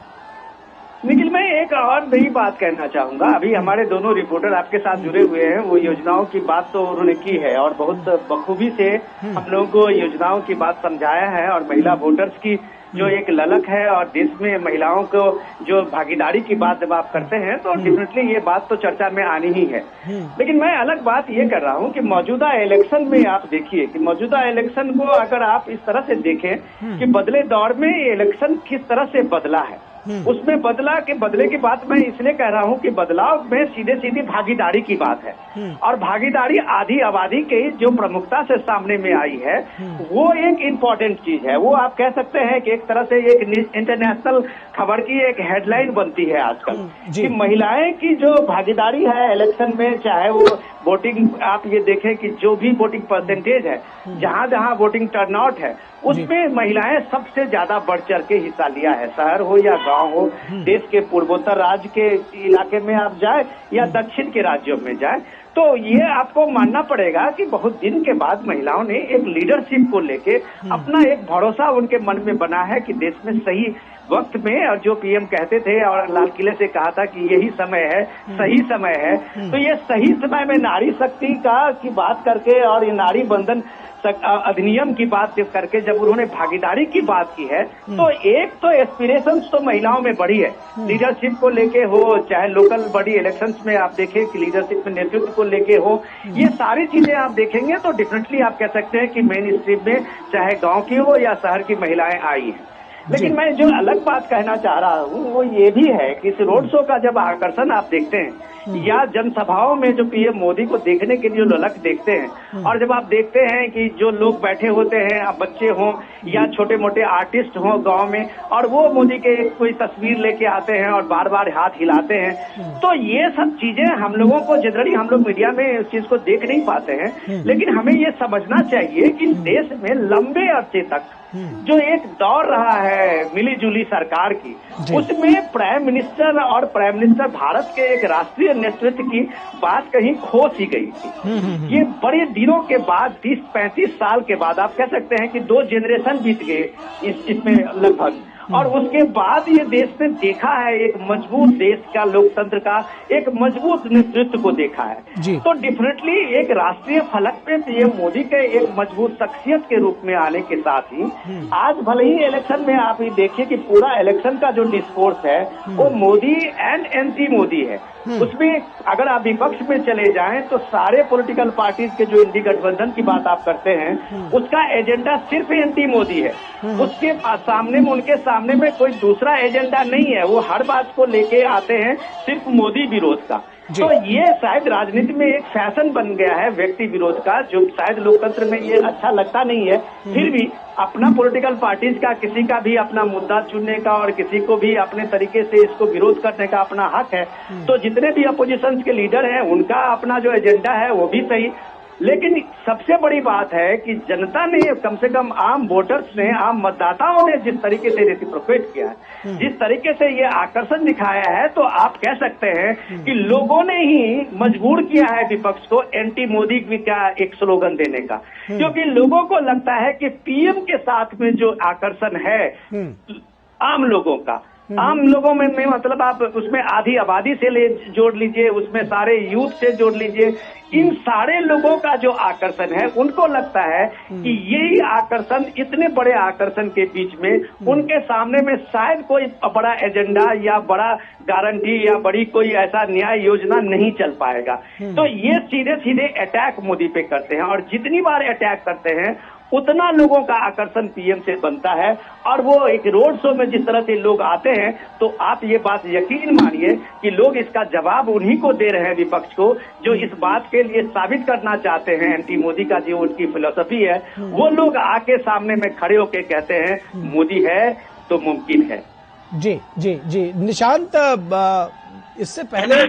निखिल, मैं एक और नई बात कहना चाहूंगा। अभी हमारे दोनों रिपोर्टर आपके साथ जुड़े हुए हैं, वो योजनाओं की बात तो उन्होंने की है और बहुत बखूबी से हम लोगों को योजनाओं की बात समझाया है। और महिला वोटर्स की जो एक ललक है और देश में महिलाओं को जो भागीदारी की बात जब आप करते हैं तो डेफिनेटली ये बात तो चर्चा में आनी ही है। लेकिन मैं अलग बात ये कर रहा हूँ कि मौजूदा इलेक्शन में आप देखिए कि मौजूदा इलेक्शन को अगर आप इस तरह से देखें कि बदले दौर में इलेक्शन किस तरह से बदला है, उसमें बदले की बात मैं इसलिए कह रहा हूँ कि बदलाव में सीधे सीधी भागीदारी की बात है। और भागीदारी आधी आबादी के जो प्रमुखता से सामने में आई है वो एक इम्पोर्टेंट चीज है। वो आप कह सकते हैं कि एक तरह से एक इंटरनेशनल खबर की एक हेडलाइन बनती है आजकल कि महिलाएं की जो भागीदारी है इलेक्शन में, चाहे वो वोटिंग, आप ये देखें कि जो भी वोटिंग परसेंटेज है, जहां जहां वोटिंग टर्नआउट है, उसमें महिलाएं सबसे ज्यादा बढ़ चढ़ के हिस्सा लिया है। शहर हो या गांव हो, देश के पूर्वोत्तर राज्य के इलाके में आप जाए या दक्षिण के राज्यों में जाए, तो ये आपको मानना पड़ेगा कि बहुत दिन के बाद महिलाओं ने एक लीडरशिप को लेके अपना एक भरोसा उनके मन में बना है कि देश में सही वक्त में, और जो पीएम कहते थे और लाल किले से कहा था कि यही समय है, सही समय है, तो ये सही समय में नारी शक्ति की बात करके और ये नारी बंधन अधिनियम की बात करके जब उन्होंने भागीदारी की बात की है, तो एक तो एस्पिरेशंस तो महिलाओं में बढ़ी है, लीडरशिप को लेके हो, चाहे लोकल बड़ी इलेक्शंस में आप देखें कि लीडरशिप में नेतृत्व को लेके हो, ये सारी चीजें आप देखेंगे तो डेफिनेटली आप कह सकते हैं कि मेन स्ट्रीम में चाहे गांव की हो या शहर की महिलाएं आई हैं। लेकिन मैं जो अलग बात कहना चाह रहा हूँ वो ये भी है कि इस रोड शो का जब आकर्षण आप देखते हैं या जनसभाओं में जो पीएम मोदी को देखने के लिए ललक देखते हैं, और जब आप देखते हैं कि जो लोग बैठे होते हैं, आप बच्चे हों या छोटे मोटे आर्टिस्ट हों गांव में, और वो मोदी के कोई तस्वीर लेके आते हैं और बार बार हाथ हिलाते हैं, तो ये सब चीजें हम लोगों को जनरली, हम लोग मीडिया में इस चीज को देख नहीं पाते हैं। लेकिन हमें ये समझना चाहिए कि देश में लंबे अरसे तक जो एक दौर रहा है मिली जुली सरकार की, उसमें प्राइम मिनिस्टर और प्राइम मिनिस्टर भारत के एक राष्ट्रीय नेतृत्व की बात कहीं खो सी गई थी। ये बड़े दिनों के बाद 30-35 साल के बाद आप कह सकते हैं कि 2 जनरेशन बीत गए इसमें लगभग, और उसके बाद ये देश ने देखा है एक मजबूत देश का, लोकतंत्र का एक मजबूत नेतृत्व को देखा है। तो डेफिनेटली एक राष्ट्रीय फलक पे ये मोदी के एक मजबूत शख्सियत के रूप में आने के साथ ही आज भले ही इलेक्शन में आप ये देखिए कि पूरा इलेक्शन का जो डिस्कोर्स है वो मोदी एंड एंटी मोदी है। उसमें अगर आप विपक्ष में चले जाएं तो सारे पॉलिटिकल पार्टीज के जो इंडी गठबंधन की बात आप करते हैं उसका एजेंडा सिर्फ एंटी मोदी है। उसके सामने में उनके सामने में कोई दूसरा एजेंडा नहीं है। वो हर बात को लेके आते हैं सिर्फ मोदी विरोध का। तो ये शायद राजनीति में एक फैशन बन गया है व्यक्ति विरोध का, जो शायद लोकतंत्र में ये अच्छा लगता नहीं है। फिर भी अपना पॉलिटिकल पार्टीज का किसी का भी अपना मुद्दा चुनने का और किसी को भी अपने तरीके से इसको विरोध करने का अपना हक है। तो जितने भी अपोजिशन के लीडर हैं उनका अपना जो एजेंडा है वो भी सही, लेकिन सबसे बड़ी बात है कि जनता ने, कम से कम आम वोटर्स ने, आम मतदाताओं ने जिस तरीके से रेसिप्रोकेट किया है, जिस तरीके से ये आकर्षण दिखाया है, तो आप कह सकते हैं कि लोगों ने ही मजबूर किया है विपक्ष को एंटी मोदी का एक स्लोगन देने का। क्योंकि लोगों को लगता है कि पीएम के साथ में जो आकर्षण है आम लोगों का, आम लोगों में मतलब आप उसमें आधी आबादी से जोड़ लीजिए, उसमें सारे यूथ से जोड़ लीजिए, इन सारे लोगों का जो आकर्षण है उनको लगता है कि यही आकर्षण, इतने बड़े आकर्षण के बीच में उनके सामने में शायद कोई बड़ा एजेंडा या बड़ा गारंटी या बड़ी कोई ऐसा न्याय योजना नहीं चल पाएगा। तो ये सीधे सीधे अटैक मोदी पे करते हैं, और जितनी बार अटैक करते हैं उतना लोगों का आकर्षण पीएम से बनता है। और वो एक रोड शो में जिस तरह से लोग आते हैं, तो आप ये बात यकीन मानिए कि लोग इसका जवाब उन्हीं को दे रहे हैं, विपक्ष को, जो इस बात के लिए साबित करना चाहते हैं एंटी मोदी का जो उनकी फिलॉसफी है, वो लोग आके सामने में खड़े होके कहते हैं मोदी है तो मुमकिन है। जी जी जी निशांत, इससे पहले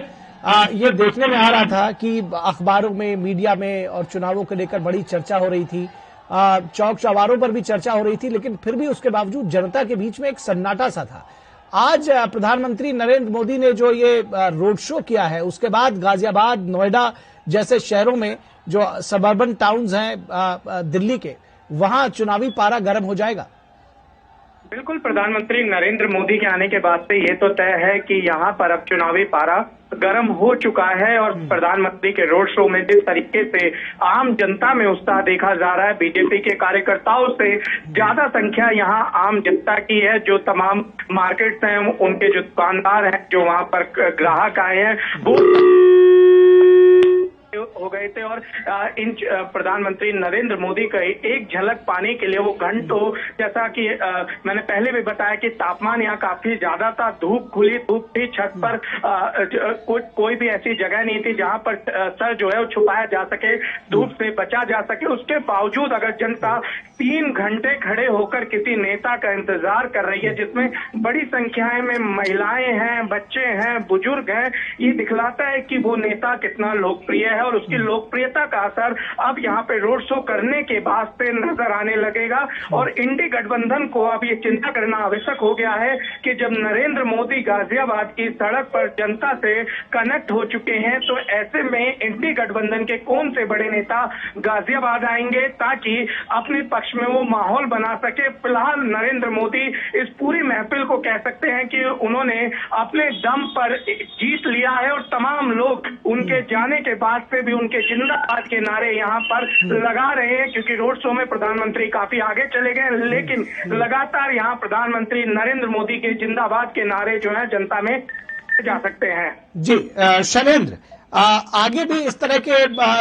ये देखने में आ रहा था कि अखबारों में, मीडिया में और चुनावों को लेकर बड़ी चर्चा हो रही थी, चौक चौबारों पर भी चर्चा हो रही थी, लेकिन फिर भी उसके बावजूद जनता के बीच में एक सन्नाटा सा था। आज प्रधानमंत्री नरेंद्र मोदी ने जो ये रोड शो किया है, उसके बाद गाजियाबाद, नोएडा जैसे शहरों में जो सबर्बन टाउन्स हैं दिल्ली के, वहां चुनावी पारा गर्म हो जाएगा। बिल्कुल, प्रधानमंत्री नरेंद्र मोदी के आने के बाद से ये तो तय है कि यहाँ पर अब चुनावी पारा गर्म हो चुका है। और प्रधानमंत्री के रोड शो में जिस तरीके से आम जनता में उत्साह देखा जा रहा है, बीजेपी के कार्यकर्ताओं से ज्यादा संख्या यहाँ आम जनता की है। जो तमाम मार्केट्स हैं, उनके जो दुकानदार हैं, जो वहां पर ग्राहक आए हैं, वो हो गए थे। और इन प्रधानमंत्री नरेंद्र मोदी का एक झलक पाने के लिए वो घंटों, जैसा कि मैंने पहले भी बताया कि तापमान यहाँ काफी ज्यादा था, खुली धूप थी, छत पर कोई भी ऐसी जगह नहीं थी जहां पर सर जो है वो छुपाया जा सके, धूप से बचा जा सके। उसके बावजूद अगर जनता 3 घंटे खड़े होकर किसी नेता का इंतजार कर रही है, जिसमें बड़ी संख्याएं में महिलाएं हैं, बच्चे हैं, बुजुर्ग हैं, ये दिखलाता है कि वो नेता कितना लोकप्रिय है। और उसकी लोकप्रियता का असर अब यहाँ पे रोड शो करने के बाद से नजर आने लगेगा। और इंडी गठबंधन को अब ये चिंता करना आवश्यक हो गया है कि जब नरेंद्र मोदी गाजियाबाद की सड़क पर जनता से कनेक्ट हो चुके हैं, तो ऐसे में इंडी गठबंधन के कौन से बड़े नेता गाजियाबाद आएंगे ताकि अपने पक्ष में वो माहौल बना सके। फिलहाल नरेंद्र मोदी इस पूरी महफिल को कह सकते हैं कि उन्होंने अपने दम पर जीत लिया है। और तमाम लोग उनके जाने के बाद से भी उनके जिंदाबाद के नारे यहाँ पर लगा रहे हैं, क्योंकि रोड शो में प्रधानमंत्री काफी आगे चले गए, लेकिन लगातार यहाँ प्रधानमंत्री नरेंद्र मोदी के जिंदाबाद के नारे जो है जनता में जा सकते हैं। जी शैलेंद्र, आगे भी इस तरह के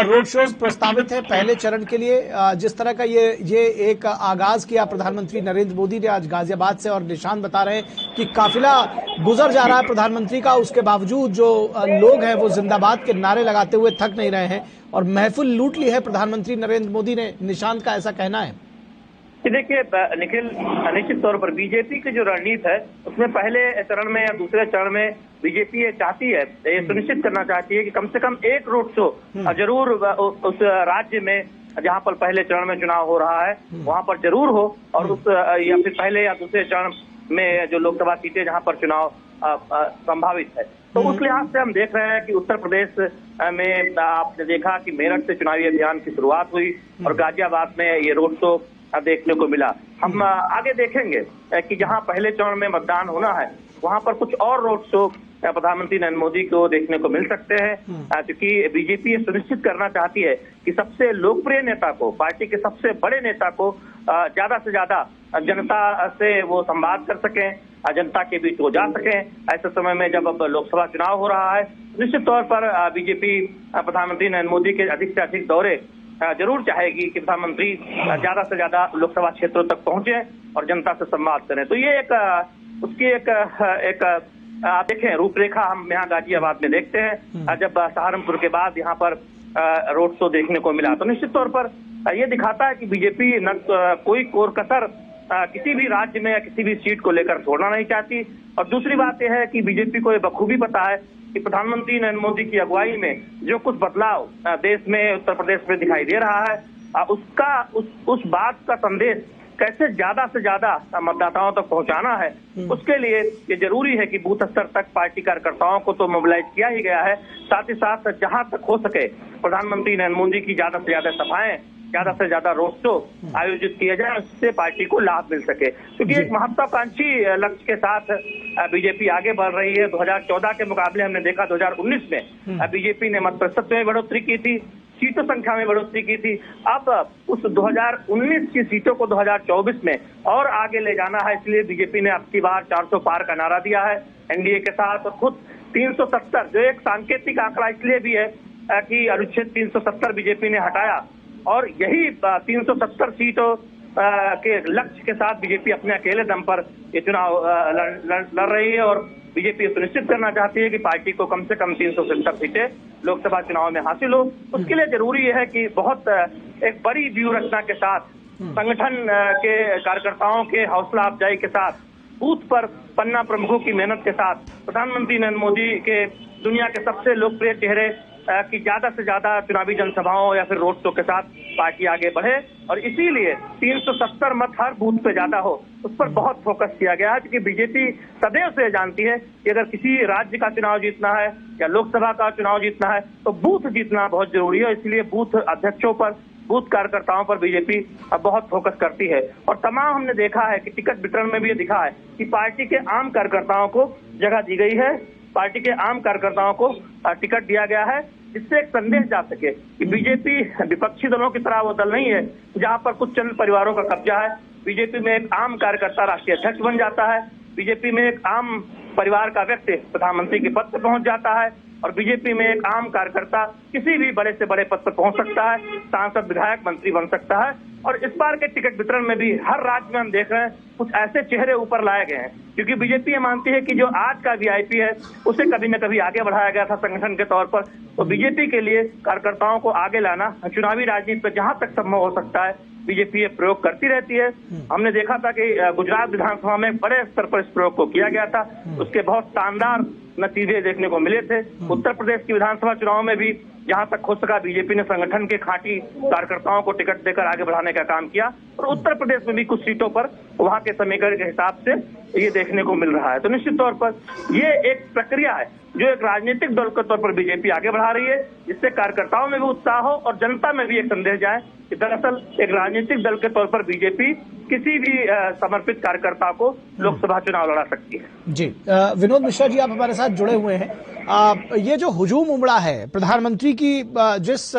रोड शोज प्रस्तावित है पहले चरण के लिए? जिस तरह का ये एक आगाज किया प्रधानमंत्री नरेंद्र मोदी ने आज गाजियाबाद से, और निशान बता रहे हैं कि काफिला गुजर जा रहा है प्रधानमंत्री का, उसके बावजूद जो लोग हैं वो जिंदाबाद के नारे लगाते हुए थक नहीं रहे हैं और महफिल लूट ली है प्रधानमंत्री नरेंद्र मोदी ने, निशांत का ऐसा कहना है। देखिए निखिल, निश्चित तौर पर बीजेपी की जो रणनीति है उसमें पहले चरण में या दूसरे चरण में बीजेपी ये चाहती है, ये सुनिश्चित करना चाहती है कि कम से कम एक रोड शो जरूर उस राज्य में जहां पर पहले चरण में चुनाव हो रहा है वहां पर जरूर हो, और उस या फिर पहले या दूसरे चरण में जो लोकसभा सीटें जहां पर चुनाव संभावित है। तो उस लिहाज से हम देख रहे हैं कि उत्तर प्रदेश में आपने देखा कि मेरठ से चुनावी अभियान की शुरुआत हुई और गाजियाबाद में ये रोड शो देखने को मिला। हम आगे देखेंगे कि जहां पहले चरण में मतदान होना है वहां पर कुछ और रोड शो प्रधानमंत्री नरेंद्र मोदी को देखने को मिल सकते हैं, क्योंकि बीजेपी ये सुनिश्चित करना चाहती है कि सबसे लोकप्रिय नेता को, पार्टी के सबसे बड़े नेता को ज्यादा से ज्यादा जनता से वो संवाद कर सकें, जनता के बीच वो जा सकें। ऐसे समय में जब अब लोकसभा चुनाव हो रहा है, निश्चित तौर पर बीजेपी प्रधानमंत्री नरेंद्र मोदी के अधिक से अधिक दौरे जरूर चाहेगी कि प्रधानमंत्री ज्यादा से ज्यादा लोकसभा क्षेत्रों तक पहुंचे और जनता से संवाद करें। तो ये उसकी एक आप देखें रूपरेखा हम यहाँ गाजियाबाद में देखते हैं। जब सहारनपुर के बाद यहाँ पर रोड शो देखने को मिला तो निश्चित तौर पर ये दिखाता है कि बीजेपी न कोई कोर कसर किसी भी राज्य में या किसी भी सीट को लेकर छोड़ना नहीं चाहती। और दूसरी बात यह है कि बीजेपी को ये बखूबी पता है कि प्रधानमंत्री नरेंद्र मोदी की अगुवाई में जो कुछ बदलाव देश में, उत्तर प्रदेश में दिखाई दे रहा है, उसका उस बात का संदेश कैसे ज्यादा से ज्यादा मतदाताओं तक पहुंचाना है, उसके लिए ये जरूरी है कि बूथ स्तर तक पार्टी कार्यकर्ताओं को तो मोबिलाइज किया ही गया है, साथ ही साथ जहां तक हो सके प्रधानमंत्री नरेंद्र मोदी की ज्यादा से ज्यादा सभाएं, ज्यादा से ज्यादा रोड शो आयोजित किए जाए, उससे पार्टी को लाभ मिल सके। क्योंकि एक महत्वाकांक्षी लक्ष्य के साथ बीजेपी आगे बढ़ रही है। 2014 के मुकाबले हमने देखा 2019 में बीजेपी ने मत प्रतिशत में बढ़ोतरी की थी, सीटों संख्या में बढ़ोतरी की थी। अब उस 2019 की सीटों को 2024 में और आगे ले जाना है, इसलिए बीजेपी ने अब की बार 400 पार का नारा दिया है एनडीए के साथ। और खुद 370 जो एक सांकेतिक आंकड़ा इसलिए भी है कि अनुच्छेद 370 बीजेपी ने हटाया और यही 370 सीटों के लक्ष्य के साथ बीजेपी अपने अकेले दम पर ये चुनाव लड़ रही है। और बीजेपी सुनिश्चित करना चाहती है कि पार्टी को कम से कम 370 सीटें लोकसभा चुनाव में हासिल हो। उसके लिए जरूरी है कि बहुत एक बड़ी व्यूह रचना के साथ, संगठन के कार्यकर्ताओं के हौसला अफजाई के साथ, बूथ पर पन्ना प्रमुखों की मेहनत के साथ प्रधानमंत्री नरेंद्र मोदी के दुनिया के सबसे लोकप्रिय चेहरे की ज्यादा से ज्यादा चुनावी जनसभाओं या फिर रोड शो के साथ पार्टी आगे बढ़े। और इसीलिए 370 मत हर बूथ पे ज्यादा हो, उस पर बहुत फोकस किया गया है, क्योंकि बीजेपी सदैव से जानती है कि अगर किसी राज्य का चुनाव जीतना है या लोकसभा का चुनाव जीतना है तो बूथ जीतना बहुत जरूरी है। इसलिए बूथ अध्यक्षों पर, बूथ कार्यकर्ताओं पर बीजेपी अब बहुत फोकस करती है। और तमाम हमने देखा है कि टिकट वितरण में भी ये दिखा है कि पार्टी के आम कार्यकर्ताओं को जगह दी गई है, पार्टी के आम कार्यकर्ताओं को टिकट दिया गया है, जिससे एक संदेश जा सके कि बीजेपी विपक्षी दलों की तरह वो दल नहीं है जहां पर कुछ चंद परिवारों का कब्जा है। बीजेपी में एक आम कार्यकर्ता राष्ट्रीय अध्यक्ष बन जाता है, बीजेपी में एक आम परिवार का व्यक्ति प्रधानमंत्री के पद पर पहुंच जाता है, और बीजेपी में एक आम कार्यकर्ता किसी भी बड़े से बड़े पद पर पहुंच सकता है, सांसद, विधायक, मंत्री बन सकता है। और इस बार के टिकट वितरण में भी हर राज्य में हम देख रहे हैं कुछ ऐसे चेहरे ऊपर लाए गए हैं, क्योंकि बीजेपी ये मानती है कि जो आज का वीआईपी है उसे कभी न कभी आगे बढ़ाया गया था संगठन के तौर पर। तो बीजेपी के लिए कार्यकर्ताओं को आगे लाना चुनावी राजनीति पर जहां तक संभव हो सकता है बीजेपी ये प्रयोग करती रहती है। हमने देखा था कि गुजरात विधानसभा में बड़े स्तर पर इस प्रयोग को किया गया था, उसके बहुत शानदार नतीजे देखने को मिले थे। उत्तर प्रदेश की विधानसभा चुनाव में भी जहां तक हो सका बीजेपी ने संगठन के खांटी कार्यकर्ताओं को टिकट देकर आगे बढ़ाने का काम किया, और उत्तर प्रदेश में भी कुछ सीटों पर वहां के समीकरण के हिसाब से ये देखने को मिल रहा है। तो निश्चित तौर पर ये एक प्रक्रिया है जो एक राजनीतिक दल के तौर पर बीजेपी आगे बढ़ा रही है, जिससे कार्यकर्ताओं में भी उत्साह हो और जनता में भी एक संदेश जाए कि दरअसल एक राजनीतिक दल के तौर पर बीजेपी किसी भी समर्पित कार्यकर्ता को लोकसभा चुनाव लड़ा सकती है। जी, विनोद मिश्रा जी आप हमारे साथ जुड़े हुए हैं। ये जो हुजूम उमड़ा है प्रधानमंत्री की, जिस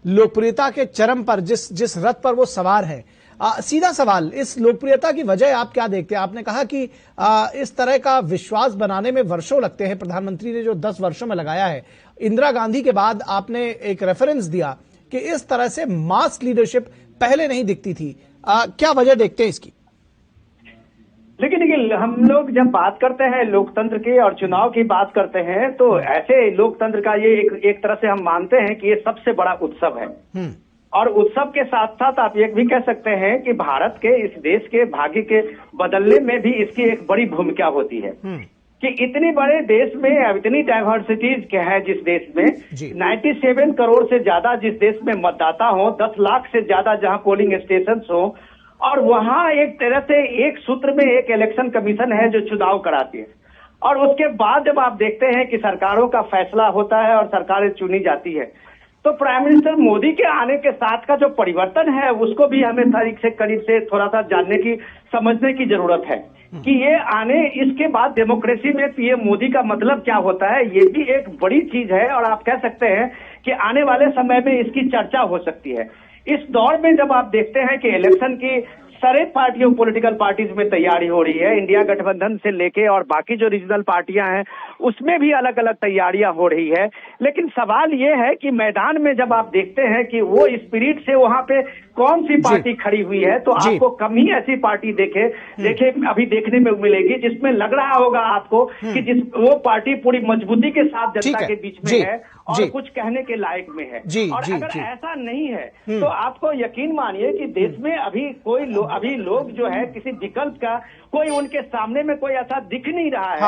लोकप्रियता के चरम पर, जिस रथ पर वो सवार है, सीधा सवाल, इस लोकप्रियता की वजह आप क्या देखते हैं? आपने कहा कि इस तरह का विश्वास बनाने में वर्षों लगते हैं, प्रधानमंत्री ने जो 10 वर्षों में लगाया है। इंदिरा गांधी के बाद आपने एक रेफरेंस दिया कि इस तरह से मास लीडरशिप पहले नहीं दिखती थी। क्या वजह देखते हैं इसकी? लेकिन हम लोग जब बात करते हैं लोकतंत्र की और चुनाव की बात करते हैं तो ऐसे लोकतंत्र का ये एक तरह से हम मानते हैं कि ये सबसे बड़ा उत्सव है। और उत्सव के साथ साथ आप ये भी कह सकते हैं कि भारत के, इस देश के भाग्य के बदलने में भी इसकी एक बड़ी भूमिका होती है। कि इतनी बड़े देश में अब इतनी डाइवर्सिटीज है जिस देश में जी। 97 करोड़ से ज्यादा जिस देश में मतदाता हो, 10 लाख से ज्यादा जहां पोलिंग स्टेशन हो, और वहां एक तरह से एक सूत्र में एक इलेक्शन कमीशन है जो चुनाव कराती है। और उसके बाद जब आप देखते हैं कि सरकारों का फैसला होता है और सरकारें चुनी जाती है, तो प्राइम मिनिस्टर मोदी के आने के साथ का जो परिवर्तन है उसको भी हमें करीब से थोड़ा सा जानने की, समझने की जरूरत है कि ये आने, इसके बाद डेमोक्रेसी में पीएम मोदी का मतलब क्या होता है, ये भी एक बड़ी चीज है। और आप कह सकते हैं कि आने वाले समय में इसकी चर्चा हो सकती है। इस दौर में जब आप देखते हैं कि इलेक्शन की सारे पार्टियों, पॉलिटिकल पार्टीज में तैयारी हो रही है, इंडिया गठबंधन से लेके और बाकी जो रीजनल पार्टियां हैं उसमें भी अलग अलग तैयारियां हो रही है। लेकिन सवाल ये है कि मैदान में जब आप देखते हैं कि वो स्पिरिट से वहां पे कौन सी पार्टी खड़ी हुई है, तो आपको कम ही ऐसी पार्टी देखे अभी देखने में मिलेगी जिसमें लग रहा होगा आपको कि वो पार्टी पूरी मजबूती के साथ जनता के बीच में है और कुछ कहने के लायक में है। और अगर ऐसा नहीं है तो आपको यकीन मानिए कि देश में अभी लोग जो है किसी विकल्प का कोई उनके सामने में कोई ऐसा दिख नहीं रहा है